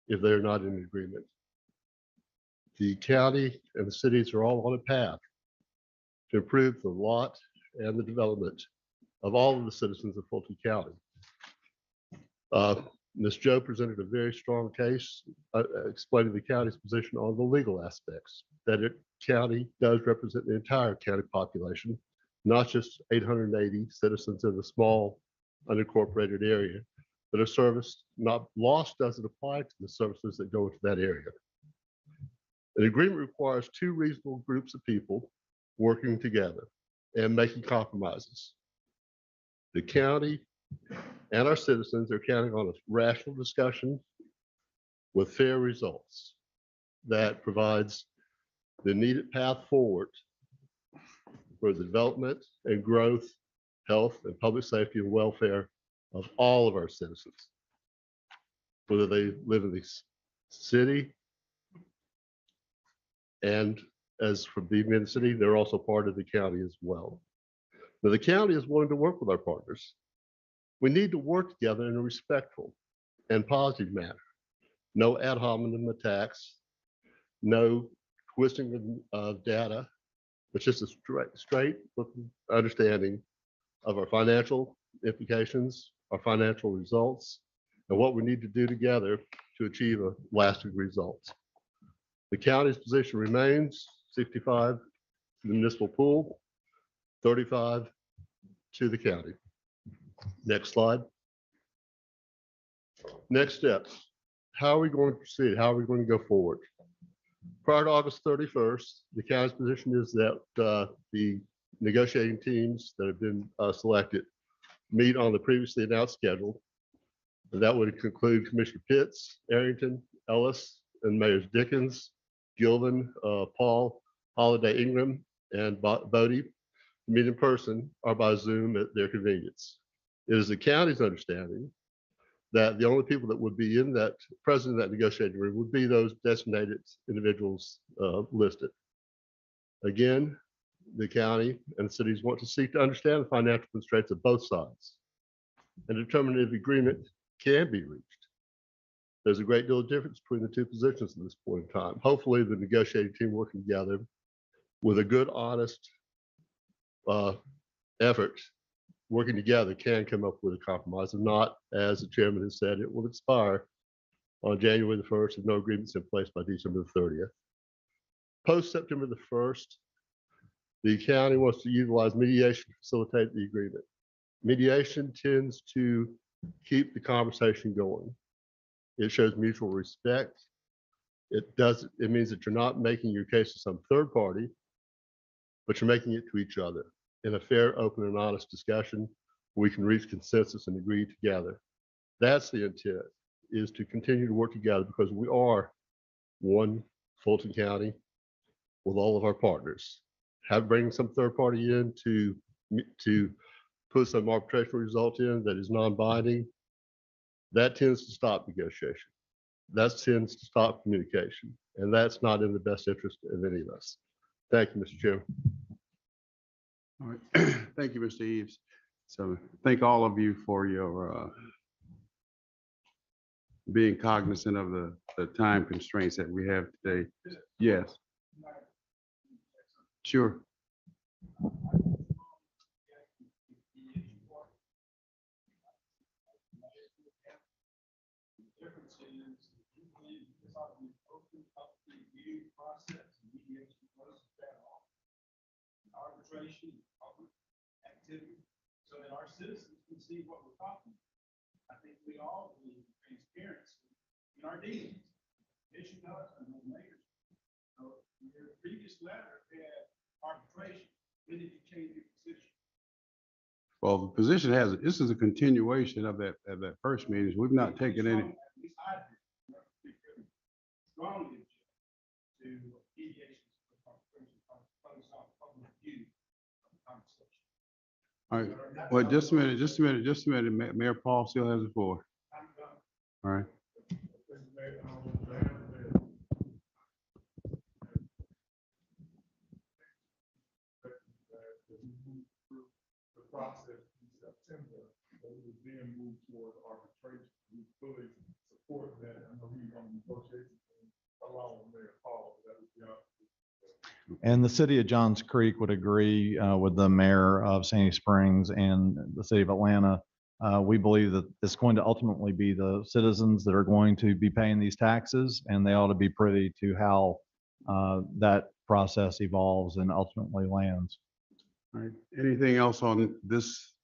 if they're not in agreement? The county and the cities are all on a path to improve the lot and the development of all of the citizens of Fulton County. Ms. Joe presented a very strong case explaining the county's position on the legal aspects, that it county does represent the entire county population, not just 880 citizens in the small unincorporated area that are serviced. Not loss doesn't apply to the services that go into that area. An agreement requires two reasonable groups of people working together and making compromises. The county and our citizens are counting on a rational discussion with fair results that provides the needed path forward for the development and growth, health, and public safety and welfare of all of our citizens, whether they live in the city, and as for being in the city, they're also part of the county as well. Now, the county is willing to work with our partners. We need to work together in a respectful and positive manner. No ad hominem attacks, no twisting of data, but just a straight understanding of our financial implications, our financial results, and what we need to do together to achieve a lasting result. The county's position remains 65 to the municipal pool, 35 to the county. Next slide. Next steps. How are we going to proceed? How are we going to go forward? Prior to August 31st, the county's position is that the negotiating teams that have been selected meet on the previously announced schedule. And that would conclude Commissioner Pitts, Arrington, Ellis, and Mayors Dickens, Gilvin, Paul, Holiday Ingram, and Bodie meet in person or by Zoom at their convenience. It is the county's understanding that the only people that would be in that present in that negotiating room would be those designated individuals listed. Again, the county and the cities want to seek to understand the financial constraints of both sides and determine if agreement can be reached. There's a great deal of difference between the two positions at this point in time. Hopefully the negotiating team working together with a good, honest effort working together can come up with a compromise. If not, as the chairman has said, it will expire on January the 1st if no agreements in place by December the 30th. Post September the 1st, the county wants to utilize mediation to facilitate the agreement. Mediation tends to keep the conversation going. It shows mutual respect. It means that you're not making your case to some third party, but you're making it to each other in a fair, open, and honest discussion. We can reach consensus and agree together. That's the intent, is to continue to work together because we are one Fulton County with all of our partners. Bring some third party in to put some arbitration result in that is non-binding, that tends to stop negotiation. That tends to stop communication, and that's not in the best interest of any of us. Thank you, Mr. Chairman. All right. Thank you, Mr. Eves. So thank all of you for your being cognizant of the time constraints that we have today. Yes. Sure. Difference is, you believe this ought to be open up review process, mediation closes that off. Arbitration, public activity, so that our citizens can see what we're talking about. I think we all believe in transparency in our dealings. Issue does, and no mayors. So your previous letter had arbitration. When did you change your position? Well, the position this is a continuation of that first meeting. We've not taken any. At least I did. Strongly to mediation. Close off public view of the conversation. All right. Well, just a minute. Mayor Paul still has the floor. All right. The process in September, that we would then move toward arbitration. We fully support that. I know he's on negotiations along with Mayor Paul. That would be our. And the city of Johns Creek would agree with the mayor of Sandy Springs and the city of Atlanta. We believe that it's going to ultimately be the citizens that are going to be paying these taxes, and they ought to be privy to how that process evolves and ultimately lands. All right. Anything else on this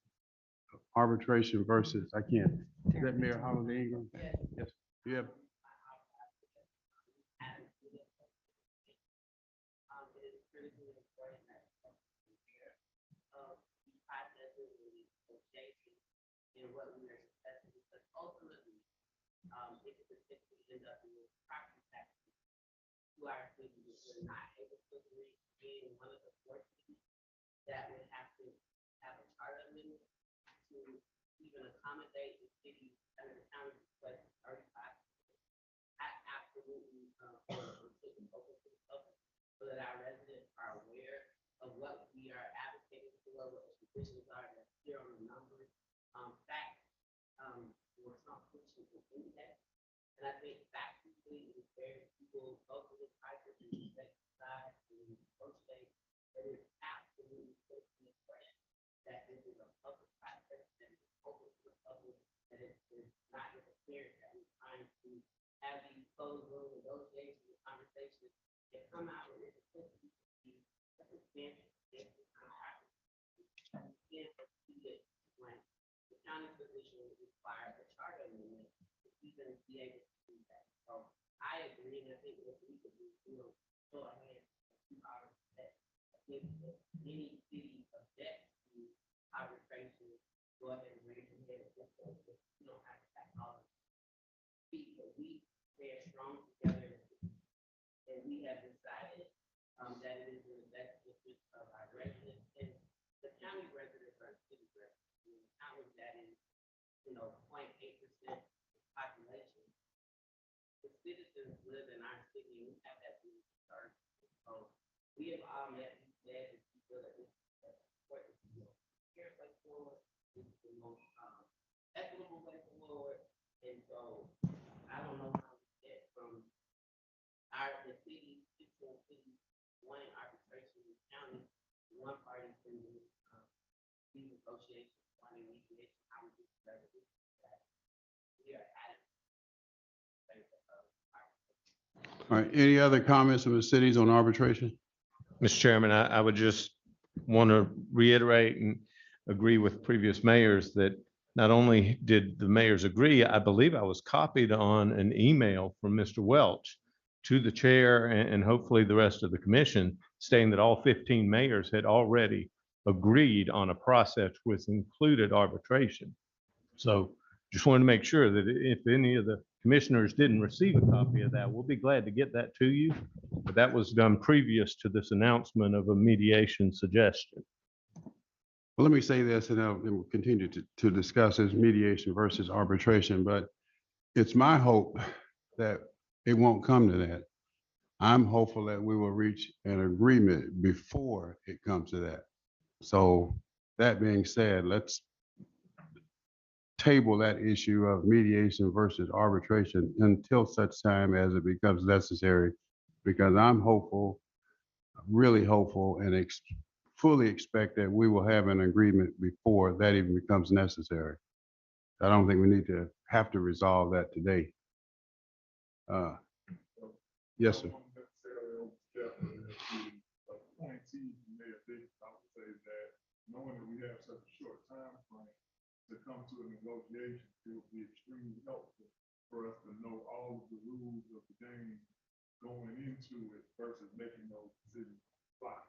arbitration versus, I can't. Is that Mayor Holiday Ingram? Yes. Yeah. And what we are successful, because ultimately, it could potentially end up in property taxes to our city, which we're not able to agree being one of the 14 that would have to have a charter amendment to even accommodate the city and the county request 35. I absolutely so that our residents are aware of what we are advocating for, what the positions are, that here on the numbers. Facts or some pushing to index. And I think factually is very people both of the type of side and both states, that is absolutely correct that this is a public process that is open to the public, that is not interference, that we're trying to have these closed room negotiations and conversations that come out with it supposed to be a substantial contract. You can't see it when the county position would require a charter amendment to even be able to do that. So I agree, and I think what we could do, go ahead to arbitration. I think any city objects to arbitration, go ahead and raise your hand. You don't have to have all of it. But we stand strong together, and we have decided that it is in the best interest of our residents and the county residents are city residents. The county that is, 0.8% population. The citizens live in our city, and we have that being started. So we have all met these days, and we feel that this is important. Here's like forward, this is the most equitable way forward. And so I don't know how we get from the city, 16 cities, wanting arbitration in the county, one party to these negotiations. wanting mediation, how we get resolution that we are at. All right, any other comments from the cities on arbitration? Mr. Chairman, I would just want to reiterate and agree with previous mayors that not only did the mayors agree, I believe I was copied on an email from Mr. Welch to the chair and hopefully the rest of the commission stating that all 15 mayors had already agreed on a process which included arbitration. So just wanted to make sure that if any of the commissioners didn't receive a copy of that, we'll be glad to get that to you. But that was done previous to this announcement of a mediation suggestion. Well, let me say this, and then we'll continue to discuss this mediation versus arbitration, but it's my hope that it won't come to that. I'm hopeful that we will reach an agreement before it comes to that. So that being said, let's table that issue of mediation versus arbitration until such time as it becomes necessary, because I'm hopeful, really hopeful, and fully expect that we will have an agreement before that even becomes necessary. I don't think we need to have to resolve that today. Yes, sir. I won't necessarily overstep the appointees who may have been, I would say that knowing that we have such a short time frame to come to a negotiation, it would be extremely helpful for us to know all of the rules of the game going into it versus making those decisions on the fly.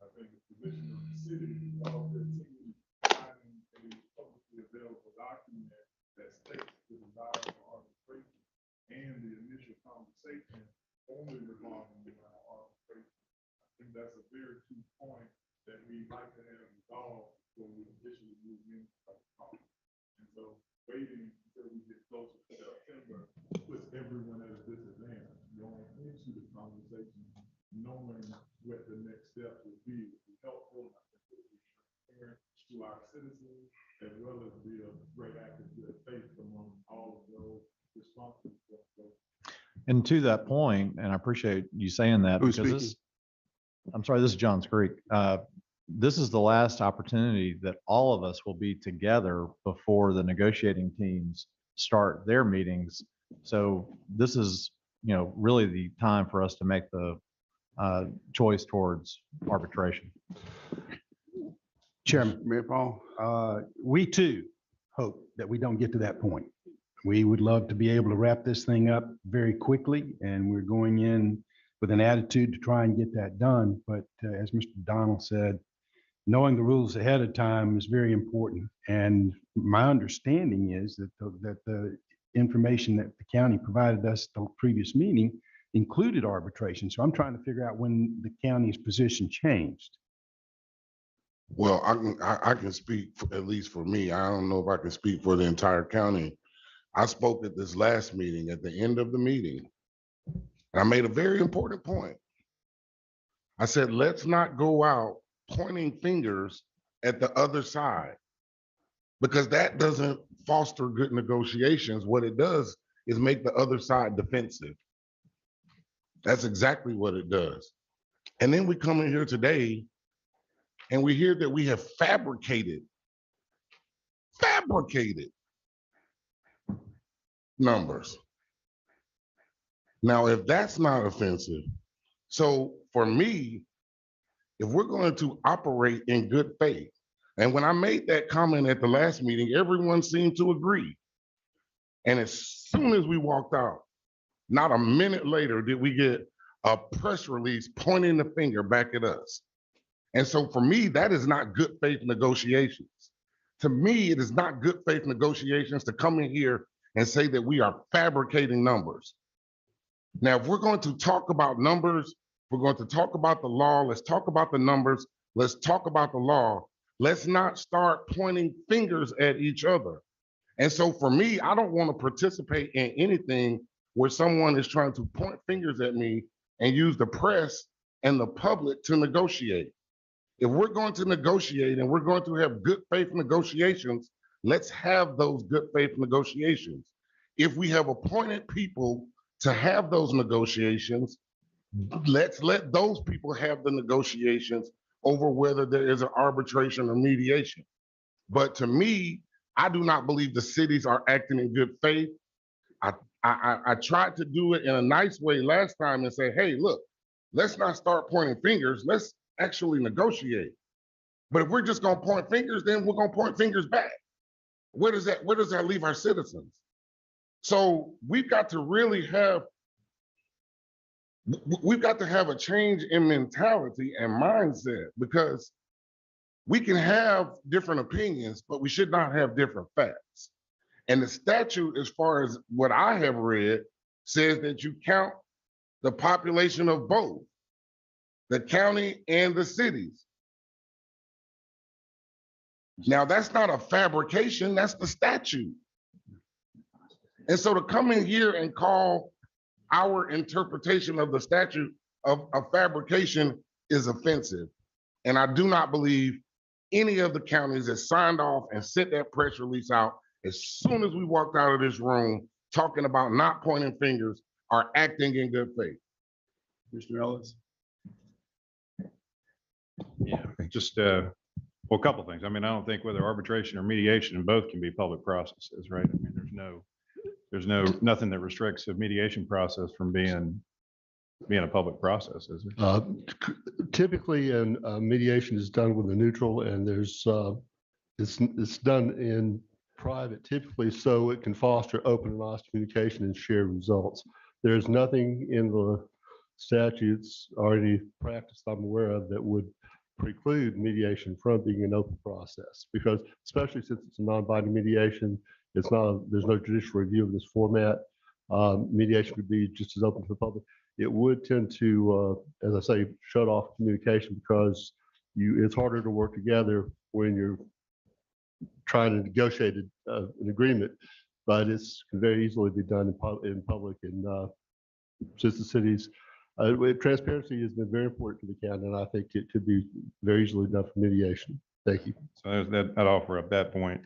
I think the position of the city, all the team, finding a publicly available document that states the desire for arbitration and the initial conversation only revolving around arbitration. I think that's a very key point that we'd like to have resolved when we officially move into the conference. And so waiting until we get closer to September puts everyone at a disadvantage going into the conversation, knowing what the next step would be helpful. I think it would be transparent to our citizens, as well as be a great act of good faith among all of those responsible for it. And to that point, and I appreciate you saying that Who's because speaking? I'm sorry, this is Johns Creek. This is the last opportunity that all of us will be together before the negotiating teams start their meetings. So this is, really the time for us to make the choice towards arbitration. Chairman, Mayor Paul? we too hope that we don't get to that point. We would love to be able to wrap this thing up very quickly, and we're going in with an attitude to try and get that done. But as Mr. Donald said, knowing the rules ahead of time is very important. And my understanding is that the information that the county provided us at the previous meeting included arbitration. So I'm trying to figure out when the county's position changed. Well, I can speak at least for me. I don't know if I can speak for the entire county. I spoke at this last meeting, at the end of the meeting, and I made a very important point. I said, let's not go out pointing fingers at the other side, because that doesn't foster good negotiations. What it does is make the other side defensive. That's exactly what it does. And then we come in here today and we hear that we have fabricated numbers. Now, if that's not offensive, so for me, if we're going to operate in good faith, and when I made that comment at the last meeting, everyone seemed to agree. And as soon as we walked out, not a minute later did we get a press release pointing the finger back at us. And so for me, that is not good faith negotiations. To me, it is not good faith negotiations to come in here and say that we are fabricating numbers. Now, if we're going to talk about numbers, we're going to talk about the law, let's talk about the numbers, let's talk about the law. Let's not start pointing fingers at each other. And so for me, I don't want to participate in anything where someone is trying to point fingers at me and use the press and the public to negotiate. If we're going to negotiate and we're going to have good faith negotiations, let's have those good faith negotiations. If we have appointed people to have those negotiations, let's let those people have the negotiations over whether there is an arbitration or mediation. But to me, I do not believe the cities are acting in good faith. I tried to do it in a nice way last time and say, hey, look, let's not start pointing fingers. Let's actually negotiate. But if we're just gonna point fingers, then we're gonna point fingers back. Where does that leave our citizens? So we've got to really have a change in mentality and mindset, because we can have different opinions, but we should not have different facts. And the statute, as far as what I have read, says that you count the population of both the county and the cities. Now, that's not a fabrication, that's the statute. And so to come in here and call our interpretation of the statute of fabrication is offensive. And I do not believe any of the counties that signed off and sent that press release out as soon as we walked out of this room talking about not pointing fingers are acting in good faith. Mr. Ellis? Yeah, just, well, a couple of things. I mean, I don't think whether arbitration or mediation, both can be public processes, right? I mean, nothing that restricts a mediation process from being a public process, is there? Typically, mediation is done with a neutral, and it's done in private typically, so it can foster open and honest communication and share results. There's nothing in the statutes or any practice I'm aware of that would preclude mediation from being an open process, because especially since it's a non-binding mediation, there's no judicial review of this format. Mediation would be just as open to the public. It would tend to, as I say, shut off communication, because it's harder to work together when you're trying to negotiate an agreement, but it's can very easily be done in public. And since the cities, transparency has been very important to the county, and I think it could be very easily done for mediation. Thank you. So I'd offer up that point,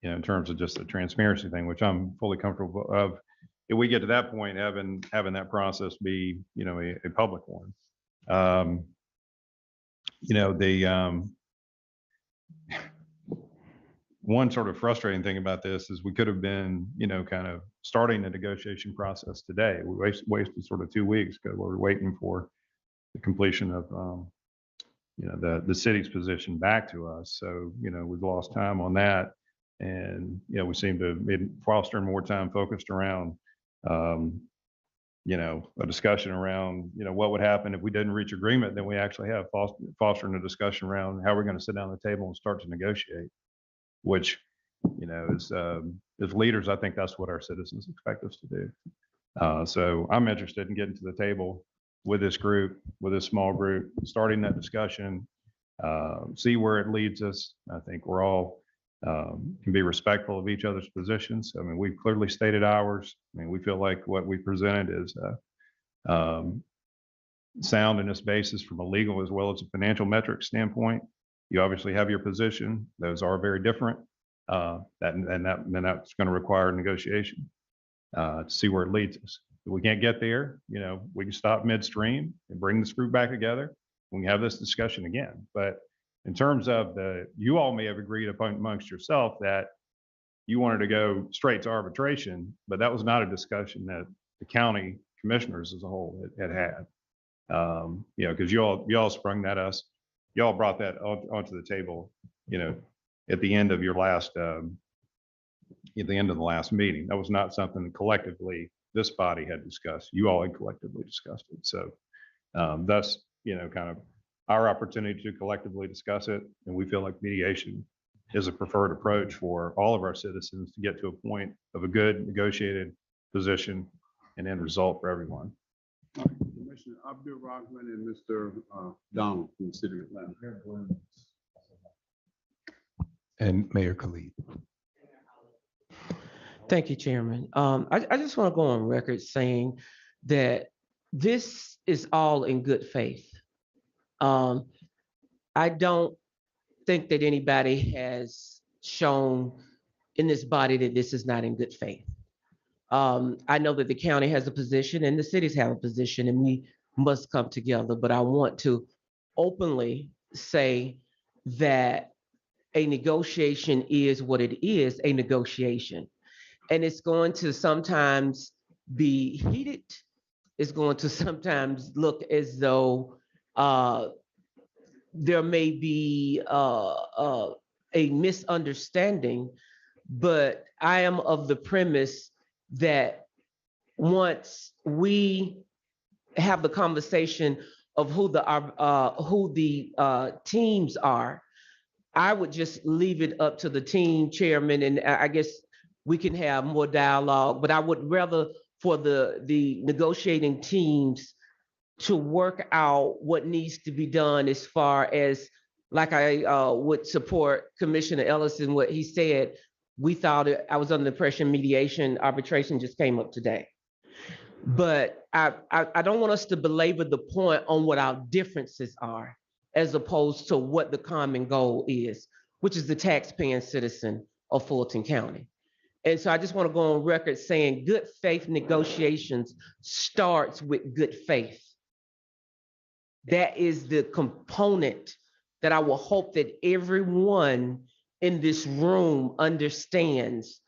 in terms of just the transparency thing, which I'm fully comfortable of. If we get to that point, having that process be, a public one. One sort of frustrating thing about this is we could have been, kind of starting the negotiation process today. We wasted sort of 2 weeks because we're waiting for the completion of, the city's position back to us. So, we've lost time on that. And, we seem to be fostering more time focused around, a discussion around, what would happen if we didn't reach agreement. Then we actually have fostering a discussion around how we're going to sit down at the table and start to negotiate, which, as leaders, I think that's what our citizens expect us to do. So I'm interested in getting to the table with this group, with this small group, starting that discussion, see where it leads us. I think we're all can be respectful of each other's positions. I mean, we've clearly stated ours. I mean, we feel like what we presented is sound in its basis from a legal as well as a financial metric standpoint. You obviously have your position. Those are very different. That's going to require negotiation to see where it leads us. If we can't get there, we can stop midstream and bring this group back together. We can have this discussion again. But in terms of you all may have agreed upon amongst yourself that you wanted to go straight to arbitration, but that was not a discussion that the county commissioners as a whole had. Because you all sprung that us. Y'all brought that onto the table, at the end of your last, at the end of the last meeting. That was not something that collectively this body had discussed. You all had collectively discussed it. So thus, kind of our opportunity to collectively discuss it. And we feel like mediation is a preferred approach for all of our citizens to get to a point of a good negotiated position and end result for everyone. Commissioner Abdul Rahman and Mr. Donald from the City of Atlanta. And Mayor Khalid. Thank you, Chairman. I just want to go on record saying that this is all in good faith. I don't think that anybody has shown in this body that this is not in good faith. I know that the county has a position and the cities have a position, and we must come together. But I want to openly say that a negotiation is what it is, a negotiation. And it's going to sometimes be heated. It's going to sometimes look as though there may be a misunderstanding, but I am of the premise that once we have the conversation of who the teams are, I would just leave it up to the team chairman, and I guess we can have more dialogue, but I would rather for the negotiating teams to work out what needs to be done as far as, like I would support Commissioner Ellis in what he said. We thought I was under the impression mediation arbitration just came up today. But I don't want us to belabor the point on what our differences are, as opposed to what the common goal is, which is the taxpaying citizen of Fulton County. And so I just want to go on record saying good faith negotiations starts with good faith. That is the component that I will hope that everyone in this room understands.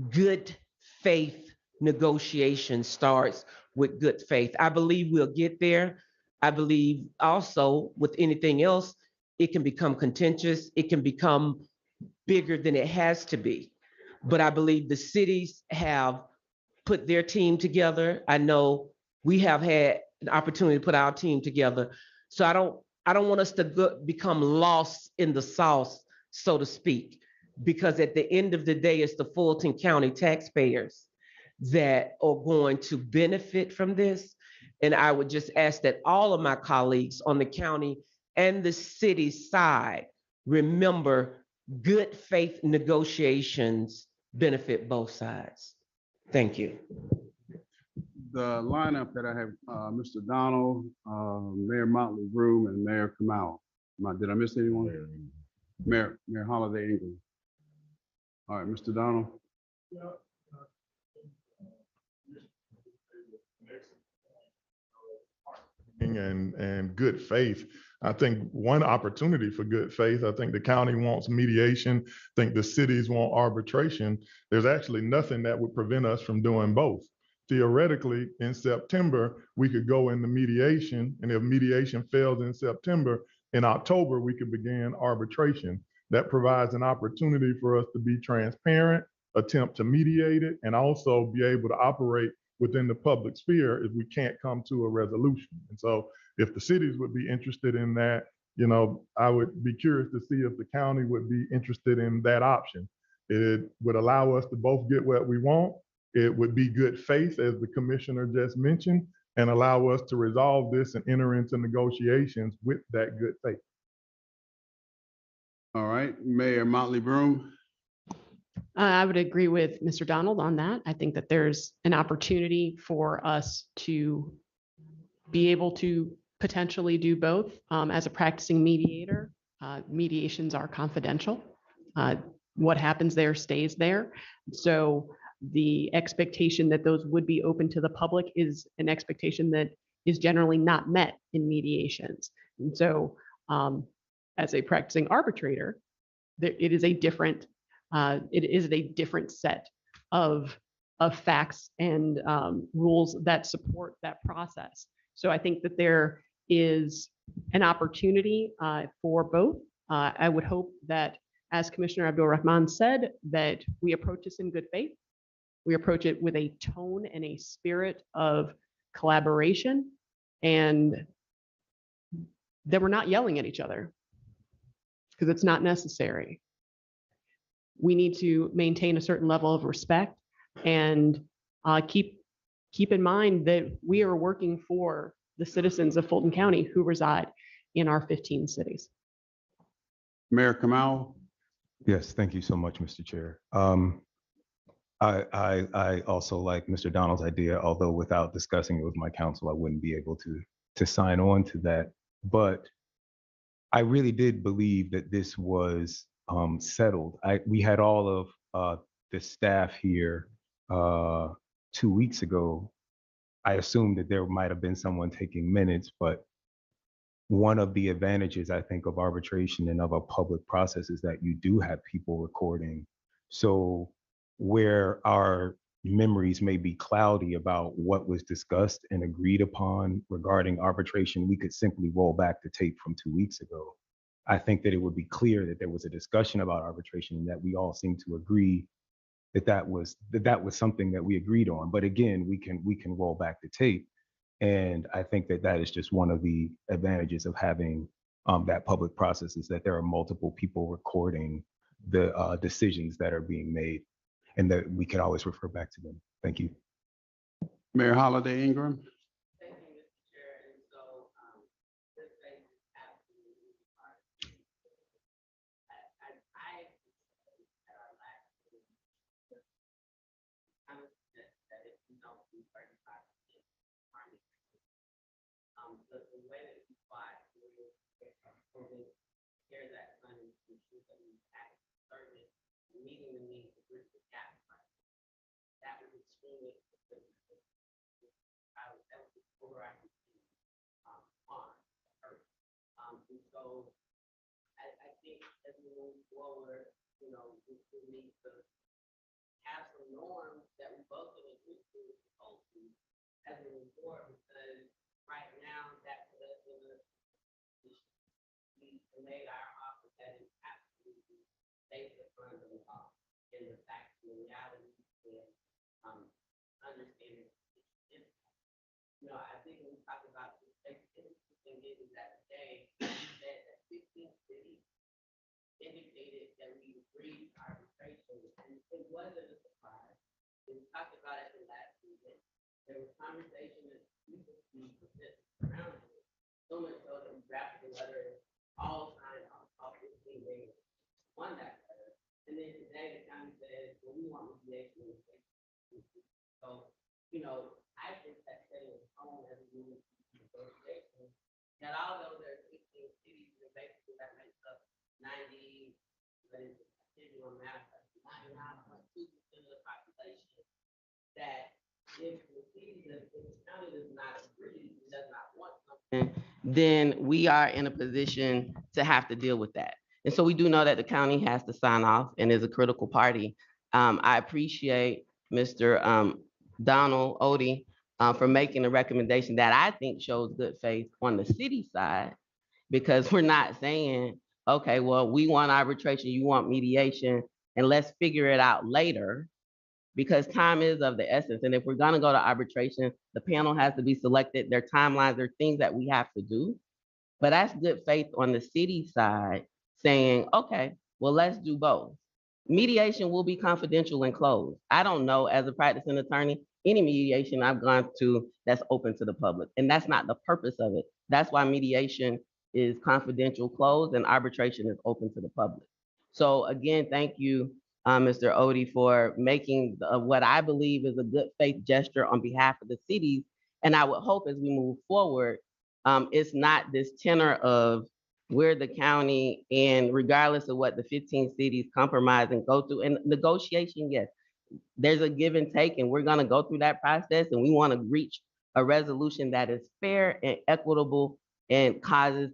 Good faith negotiation starts with good faith. I believe we'll get there. I believe also with anything else, it can become contentious. It can become bigger than it has to be. But I believe the cities have put their team together. I know we have had an opportunity to put our team together. So I don't want us to become lost in the sauce, so to speak, because at the end of the day, it's the Fulton County taxpayers that are going to benefit from this. And I would just ask that all of my colleagues on the county and the city side remember good faith negotiations benefit both sides. Thank you. The lineup that I have, Mr. Donald, Mayor Motley Groom, and Mayor Kamau. Did I miss anyone? Mayor Holiday Ingram. All right, Mr. Donald. And good faith. I think one opportunity for good faith, I think the county wants mediation, I think the cities want arbitration. There's actually nothing that would prevent us from doing both. Theoretically, in September, we could go into mediation, and if mediation fails in September, in October, we could begin arbitration. That provides an opportunity for us to be transparent, attempt to mediate it, and also be able to operate within the public sphere if we can't come to a resolution. And so if the cities would be interested in that, you know, I would be curious to see if the county would be interested in that option. It would allow us to both get what we want. It would be good faith, as the commissioner just mentioned, and allow us to resolve this and enter into negotiations with that good faith. All right, Mayor Motley Broom. I would agree with Mr. Donald on that. I think that there's an opportunity for us to be able to potentially do both. As a practicing mediator, mediations are confidential. What happens there stays there. So the expectation that those would be open to the public is an expectation that is generally not met in mediations. And so as a practicing arbitrator, it is a different set of facts and rules that support that process. So I think that there is an opportunity for both. I would hope that, as Commissioner Abdul Rahman said, that we approach this in good faith. We approach it with a tone and a spirit of collaboration, and that we're not yelling at each other, because it's not necessary. We need to maintain a certain level of respect and keep in mind that we are working for the citizens of Fulton County who reside in our 15 cities. Mayor Kamau. Yes, thank you so much, Mr. Chair. I also like Mr. Donald's idea, although without discussing it with my counsel, I wouldn't be able to sign on to that. But I really did believe that this was settled. We had all of the staff here 2 weeks ago. I assumed that there might have been someone taking minutes, but one of the advantages, I think, of arbitration and of a public process is that you do have people recording. So where our memories may be cloudy about what was discussed and agreed upon regarding arbitration, we could simply roll back the tape from 2 weeks ago. I think that it would be clear that there was a discussion about arbitration and that we all seem to agree that that was something that we agreed on. But again, we can roll back the tape. And I think that that is just one of the advantages of having that public process, is that there are multiple people recording the decisions that are being made, and that we can always refer back to them. Thank you. Mayor Holiday Ingram. Thank you, Mr. Chair. And so, this thing is absolutely hard. I at our last meeting, kind of suggest that if we don't do 35%, the way that we fight, we're share that money to ensure that we act service, meeting the needs of bridge the gap. That was extremely specific. That was the overarching on earth. And so I think as we move forward, we need to have some norms that we both can agree to as we move forward, because right now that put us in a position. We made our offer that is absolutely based upon the law and the facts and reality and understanding. I think when we talk about the state and getting that today, that 15 cities indicated that we agreed to arbitration, and it wasn't a surprise. We talked about it the last meeting. There was conversation that we could see around it. So much so that we drafted a letter, all signed off 15 days on that letter. And then today the county says, well, we want mediation. So, I think that's setting a tone as we move to negotiation. That although there's 15 cities, and basically that makes up 90, but it's on math, 99.2% of the population, that if the city, if the county does not agree, does not want something, then we are in a position to have to deal with that. And so we do know that the county has to sign off and is a critical party. I appreciate Mr. Donald Odie for making a recommendation that I think shows good faith on the city side, because we're not saying, okay, well, we want arbitration, you want mediation, and let's figure it out later, because time is of the essence. And if we're gonna go to arbitration, the panel has to be selected, their timelines, there are things that we have to do. But that's good faith on the city side saying, okay, well, let's do both. Mediation will be confidential and closed. I don't know, as a practicing attorney, any mediation I've gone to that's open to the public. And that's not the purpose of it. That's why mediation is confidential, closed, and arbitration is open to the public. So again, thank you, Mr. Odie, for making what I believe is a good faith gesture on behalf of the cities. And I would hope as we move forward, it's not this tenor of we're the county, and regardless of what the 15 cities compromise and go through, and negotiation, yes, there's a give and take, and we're gonna go through that process, and we wanna reach a resolution that is fair and equitable and causes,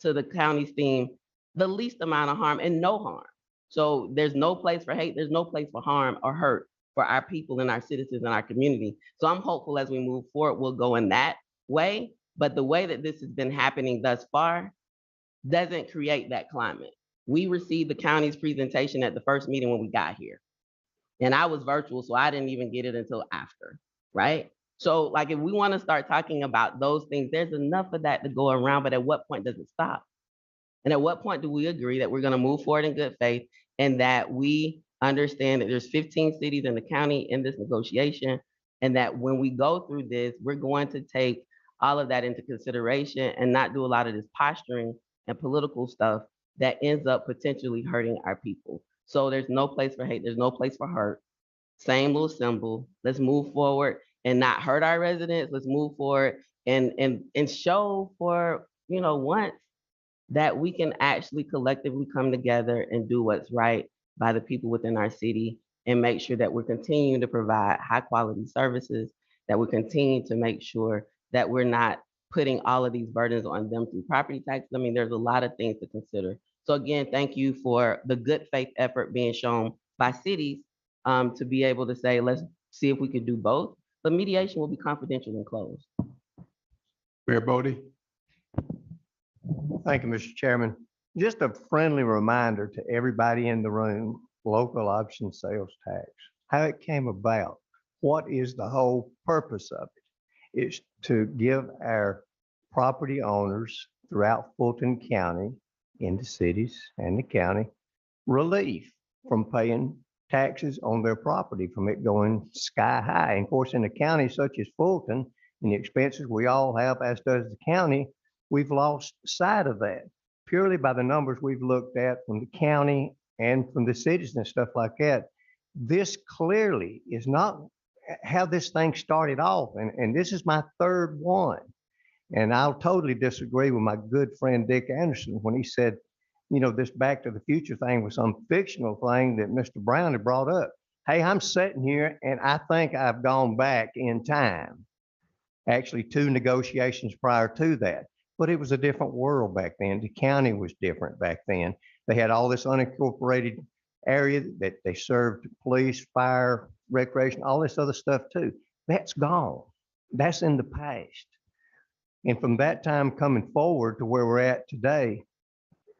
to the county's theme, the least amount of harm and no harm. So there's no place for hate, there's no place for harm or hurt for our people and our citizens and our community. So I'm hopeful as we move forward, we'll go in that way. But the way that this has been happening thus far doesn't create that climate. We received the county's presentation at the first meeting when we got here. And I was virtual, so I didn't even get it until after, right? So like, if we want to start talking about those things, there's enough of that to go around, but at what point does it stop? And at what point do we agree that we're going to move forward in good faith, and that we understand that there's 15 cities in the county in this negotiation, and that when we go through this, we're going to take all of that into consideration and not do a lot of this posturing and political stuff that ends up potentially hurting our people. So there's no place for hate, there's no place for hurt. Same little symbol. Let's move forward and not hurt our residents. Let's move forward and show for, once, that we can actually collectively come together and do what's right by the people within our city, and make sure that we're continuing to provide high quality services, that we continue to make sure that we're not putting all of these burdens on them through property taxes. I mean, there's a lot of things to consider. So again, thank you for the good faith effort being shown by cities to be able to say, let's see if we could do both. But mediation will be confidential and closed. Mayor Bodie? Thank you, Mr. Chairman. Just a friendly reminder to everybody in the room, local option sales tax, how it came about. What is the whole purpose of it? It's to give our property owners throughout Fulton County, in the cities and the county, relief from paying taxes on their property, from it going sky high. And of course, in a county such as Fulton, and the expenses we all have, as does the county, we've lost sight of that purely by the numbers we've looked at from the county and from the cities and stuff like that. This clearly is not how this thing started off. And this is my third one. And I'll totally disagree with my good friend Dick Anderson when he said, you know, this Back to the Future thing was some fictional thing that Mr. Brown had brought up. Hey, I'm sitting here and I think I've gone back in time. Actually, 2 negotiations prior to that. But it was a different world back then. The county was different back then. They had all this unincorporated area that they served police, fire, recreation, all this other stuff too. That's gone. That's in the past. And from that time coming forward to where we're at today,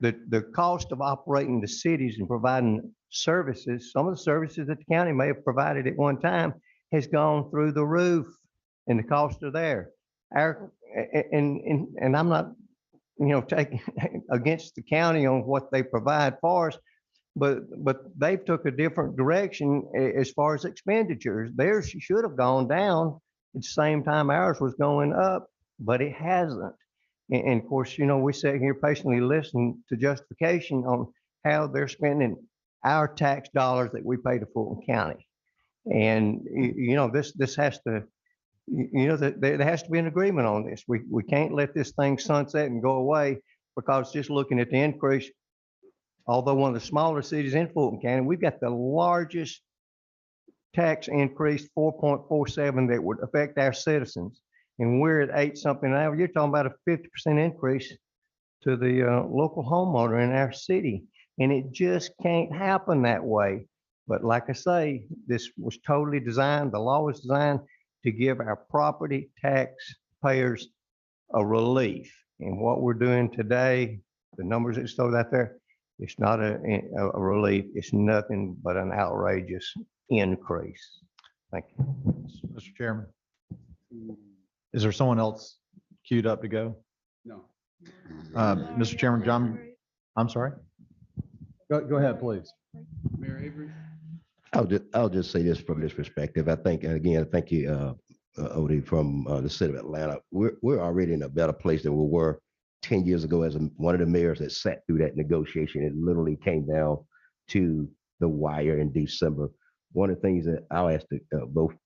the cost of operating the cities and providing services, some of the services that the county may have provided at one time, has gone through the roof, and the costs are there. And I'm not, you know, taking against the county on what they provide for us, but they've took a different direction as far as expenditures. Theirs should have gone down at the same time ours was going up, but it hasn't. And of course, you know, we sit here patiently listening to justification on how they're spending our tax dollars that we pay to Fulton County. And, you know, this has to, you know, there has to be an agreement on this. We can't let this thing sunset and go away, because just looking at the increase, although one of the smaller cities in Fulton County, we've got the largest tax increase, 4.47, that would affect our citizens. And we're at 8 something now. You're talking about a 50% increase to the local homeowner in our city. And it just can't happen that way. But like I say, this was totally designed, the law was designed to give our property tax payers a relief. And what we're doing today, the numbers that showed out there, it's not a relief. It's nothing but an outrageous increase. Thank you. Mr. Chairman, is there someone else queued up to go? No. Mr. Chairman, John, I'm sorry. Go ahead, please. Mayor Avery? I'll just say this from this perspective. I think, and again, thank you, Odie, from the city of Atlanta. We're already in a better place than we were 10 years ago as one of the mayors that sat through that negotiation. It literally came down to the wire in December. One of the things that I'll ask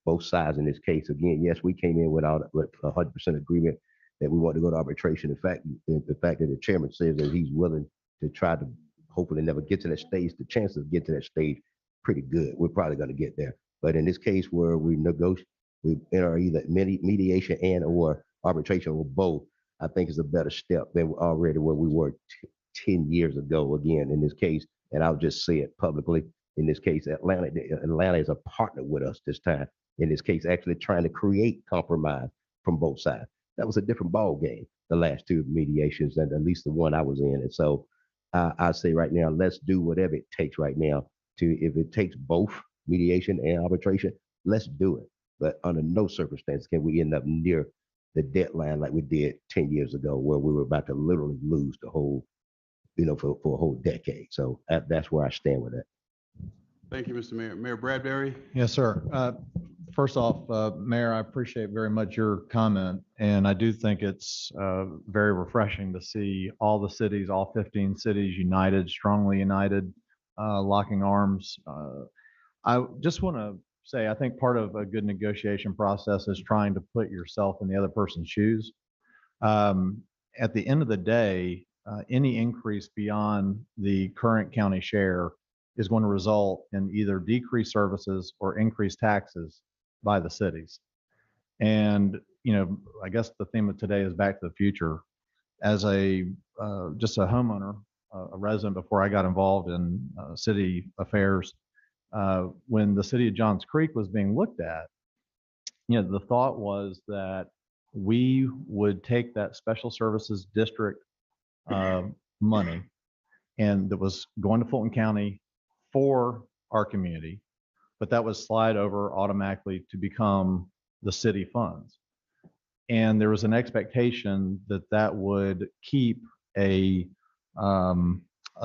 both sides in this case, again, yes, we came in with 100% agreement that we want to go to arbitration. In fact, the fact that the chairman says that he's willing to try to hopefully never get to that stage, the chances of getting to that stage pretty good. We're probably going to get there. But in this case where we negotiate, we enter either mediation and or arbitration or both, I think is a better step than already where we were 10 years ago. Again, in this case, and I'll just say it publicly, in this case, Atlanta is a partner with us this time. In this case, actually trying to create compromise from both sides. That was a different ball game, the last 2 mediations, and at least the one I was in. And so I say right now, let's do whatever it takes right now if it takes both mediation and arbitration, let's do it. But under no circumstance can we end up near the deadline like we did 10 years ago, where we were about to literally lose the whole, you know, for a whole decade. So that's where I stand with it. Thank you, Mr. Mayor. Mayor Bradbury? Yes, sir. First off, Mayor, I appreciate very much your comment. And I do think it's very refreshing to see all the cities, all 15 cities united, strongly united, locking arms. I just want to say, I think part of a good negotiation process is trying to put yourself in the other person's shoes. At the end of the day, any increase beyond the current county share is going to result in either decreased services or increased taxes by the cities. And, I guess the theme of today is back to the future. As just a homeowner, a resident before I got involved in city affairs, when the city of Johns Creek was being looked at, the thought was that we would take that special services district money and that was going to Fulton County for our community, but that would slide over automatically to become the city funds. And there was an expectation that that would keep a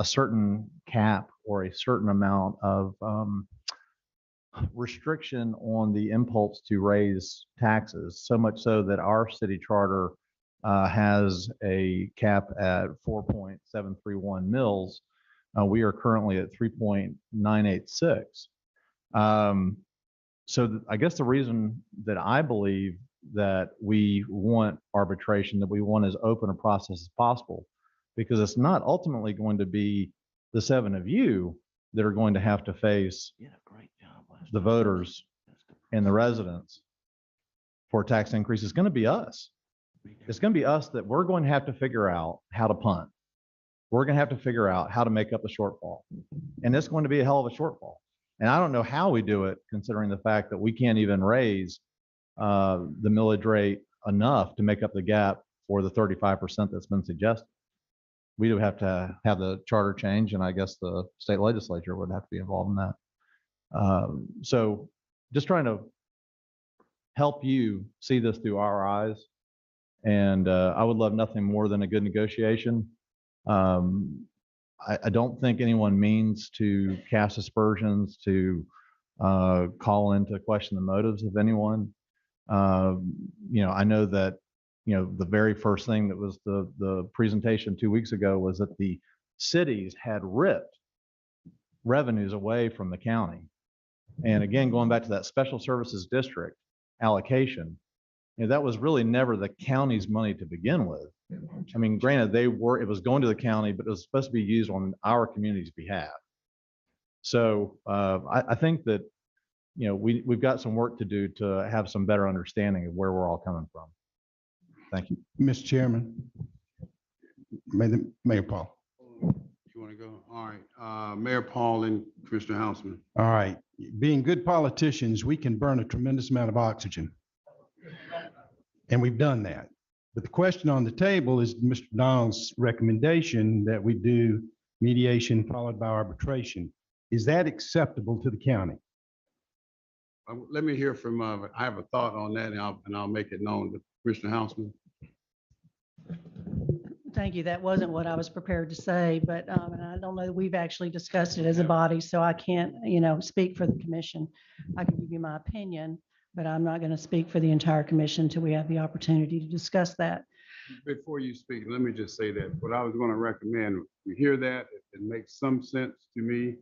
certain cap or a certain amount of restriction on the impulse to raise taxes, so much so that our city charter has a cap at 4.731 mils. We are currently at 3.986. So I guess the reason that I believe that we want arbitration, that we want as open a process as possible, because it's not ultimately going to be the 7 of you that are going to have to face the voters and the residents for tax increase. It's going to be us. It's going to be us that we're going to have to figure out how to punt. We're going to have to figure out how to make up the shortfall. And it's going to be a hell of a shortfall. And I don't know how we do it, considering the fact that we can't even raise the millage rate enough to make up the gap for the 35% that's been suggested. We do have to have the charter change, and I guess the state legislature would have to be involved in that. So just trying to help you see this through our eyes. And I would love nothing more than a good negotiation. I don't think anyone means to cast aspersions, to call into question the motives of anyone. I know that, the very first thing that was the presentation 2 weeks ago was that the cities had ripped revenues away from the county. And again, going back to that special services district allocation, that was really never the county's money to begin with. I mean, granted, it was going to the county, but it was supposed to be used on our community's behalf. So I think that, we've got some work to do to have some better understanding of where we're all coming from. Thank you. Mr. Chairman, Mayor Paul. You want to go? All right. Mayor Paul and Commissioner Houseman. All right. Being good politicians, we can burn a tremendous amount of oxygen. And we've done that. But the question on the table is Mr. Donald's recommendation that we do mediation followed by arbitration. Is that acceptable to the county? Let me hear from, I have a thought on that, and I'll make it known to Commissioner Houseman. Thank you. That wasn't what I was prepared to say, but and I don't know that we've actually discussed it as a body, so I can't, speak for the commission. I can give you my opinion, but I'm not going to speak for the entire commission until we have the opportunity to discuss that. Before you speak, let me just say that what I was going to recommend, we hear that, it makes some sense to me.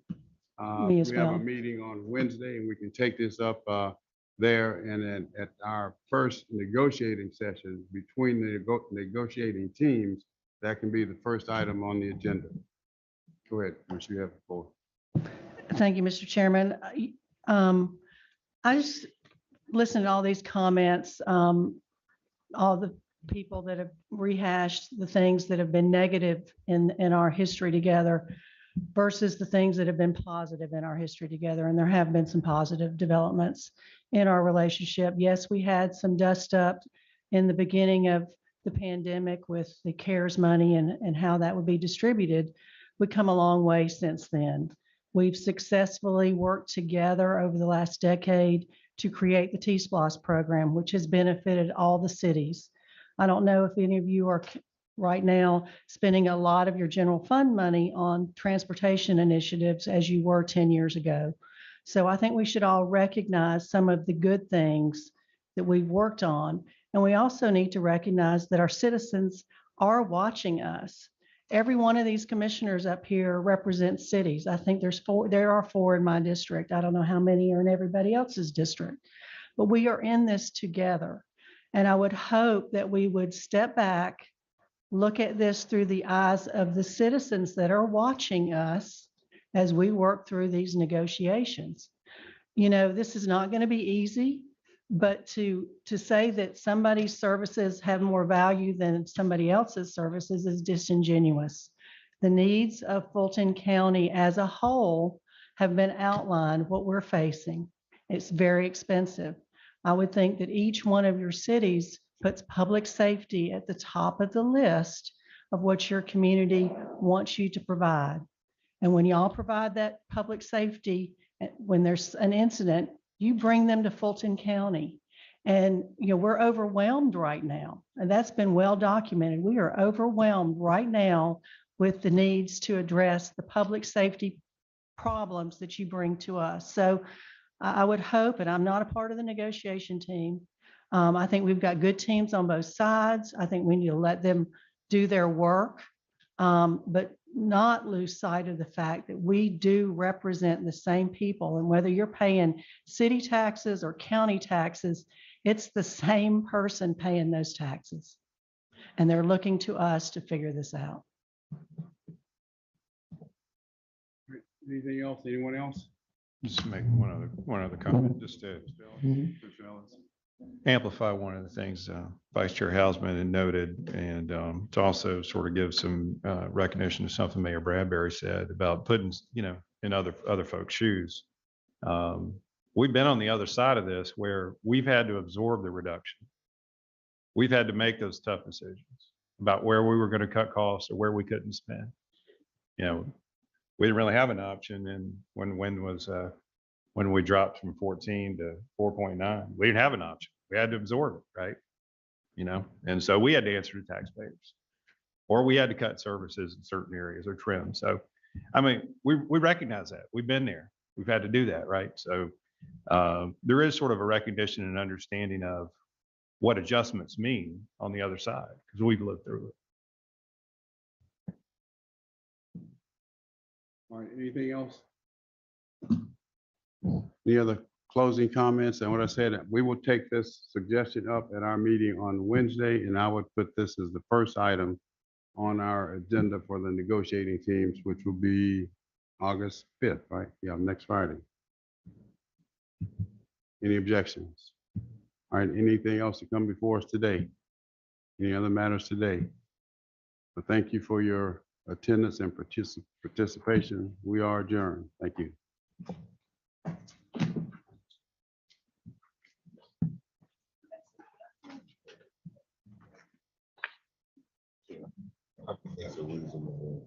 Me as We have well. a meeting on Wednesday, and we can take this up there, and then at our first negotiating session between the negotiating teams, that can be the first item on the agenda. Go ahead, once you have the floor. Thank you, Mr. Chairman. I just listened to all these comments, all the people that have rehashed the things that have been negative in our history together versus the things that have been positive in our history together. And there have been some positive developments in our relationship. Yes, we had some dust up in the beginning of the pandemic with the CARES money and how that would be distributed. We've come a long way since then. We've successfully worked together over the last decade to create the T-SPLOS program, which has benefited all the cities. I don't know if any of you are right now spending a lot of your general fund money on transportation initiatives as you were 10 years ago. So I think we should all recognize some of the good things that we've worked on. And we also need to recognize that our citizens are watching us. Every one of these commissioners up here represents cities. I think there are 4 in my district. I don't know how many are in everybody else's district, but we are in this together. And I would hope that we would step back, look at this through the eyes of the citizens that are watching us as we work through these negotiations. This is not going to be easy. But to say that somebody's services have more value than somebody else's services is disingenuous. The needs of Fulton County as a whole have been outlined, what we're facing. It's very expensive. I would think that each one of your cities puts public safety at the top of the list of what your community wants you to provide. And when y'all provide that public safety, when there's an incident, you bring them to Fulton County. And, we're overwhelmed right now. And that's been well documented. We are overwhelmed right now with the needs to address the public safety problems that you bring to us. So I would hope, and I'm not a part of the negotiation team. I think we've got good teams on both sides. I think we need to let them do their work, but not lose sight of the fact that we do represent the same people. And whether you're paying city taxes or county taxes, it's the same person paying those taxes. And they're looking to us to figure this out. Anything else? Anyone else? Just make one other comment, just to amplify one of the things Vice Chair Hausman had noted, and to also sort of give some recognition to something Mayor Bradbury said about putting, in other folks' shoes. We've been on the other side of this where we've had to absorb the reduction. We've had to make those tough decisions about where we were going to cut costs or where we couldn't spend. We didn't really have an option, and when we dropped from 14 to 4.9, we didn't have an option. We had to absorb it, right? And so we had to answer to taxpayers, or we had to cut services in certain areas or trim. So, we recognize that. We've been there. We've had to do that, right? So there is sort of a recognition and understanding of what adjustments mean on the other side, because we've lived through it. All right, anything else? Any other closing comments? And what I said, we will take this suggestion up at our meeting on Wednesday, and I would put this as the first item on our agenda for the negotiating teams, which will be August 5th, right? Yeah, next Friday. Any objections? All right, anything else to come before us today? Any other matters today? But thank you for your attendance and participation. We are adjourned. Thank you. That's a reasonable.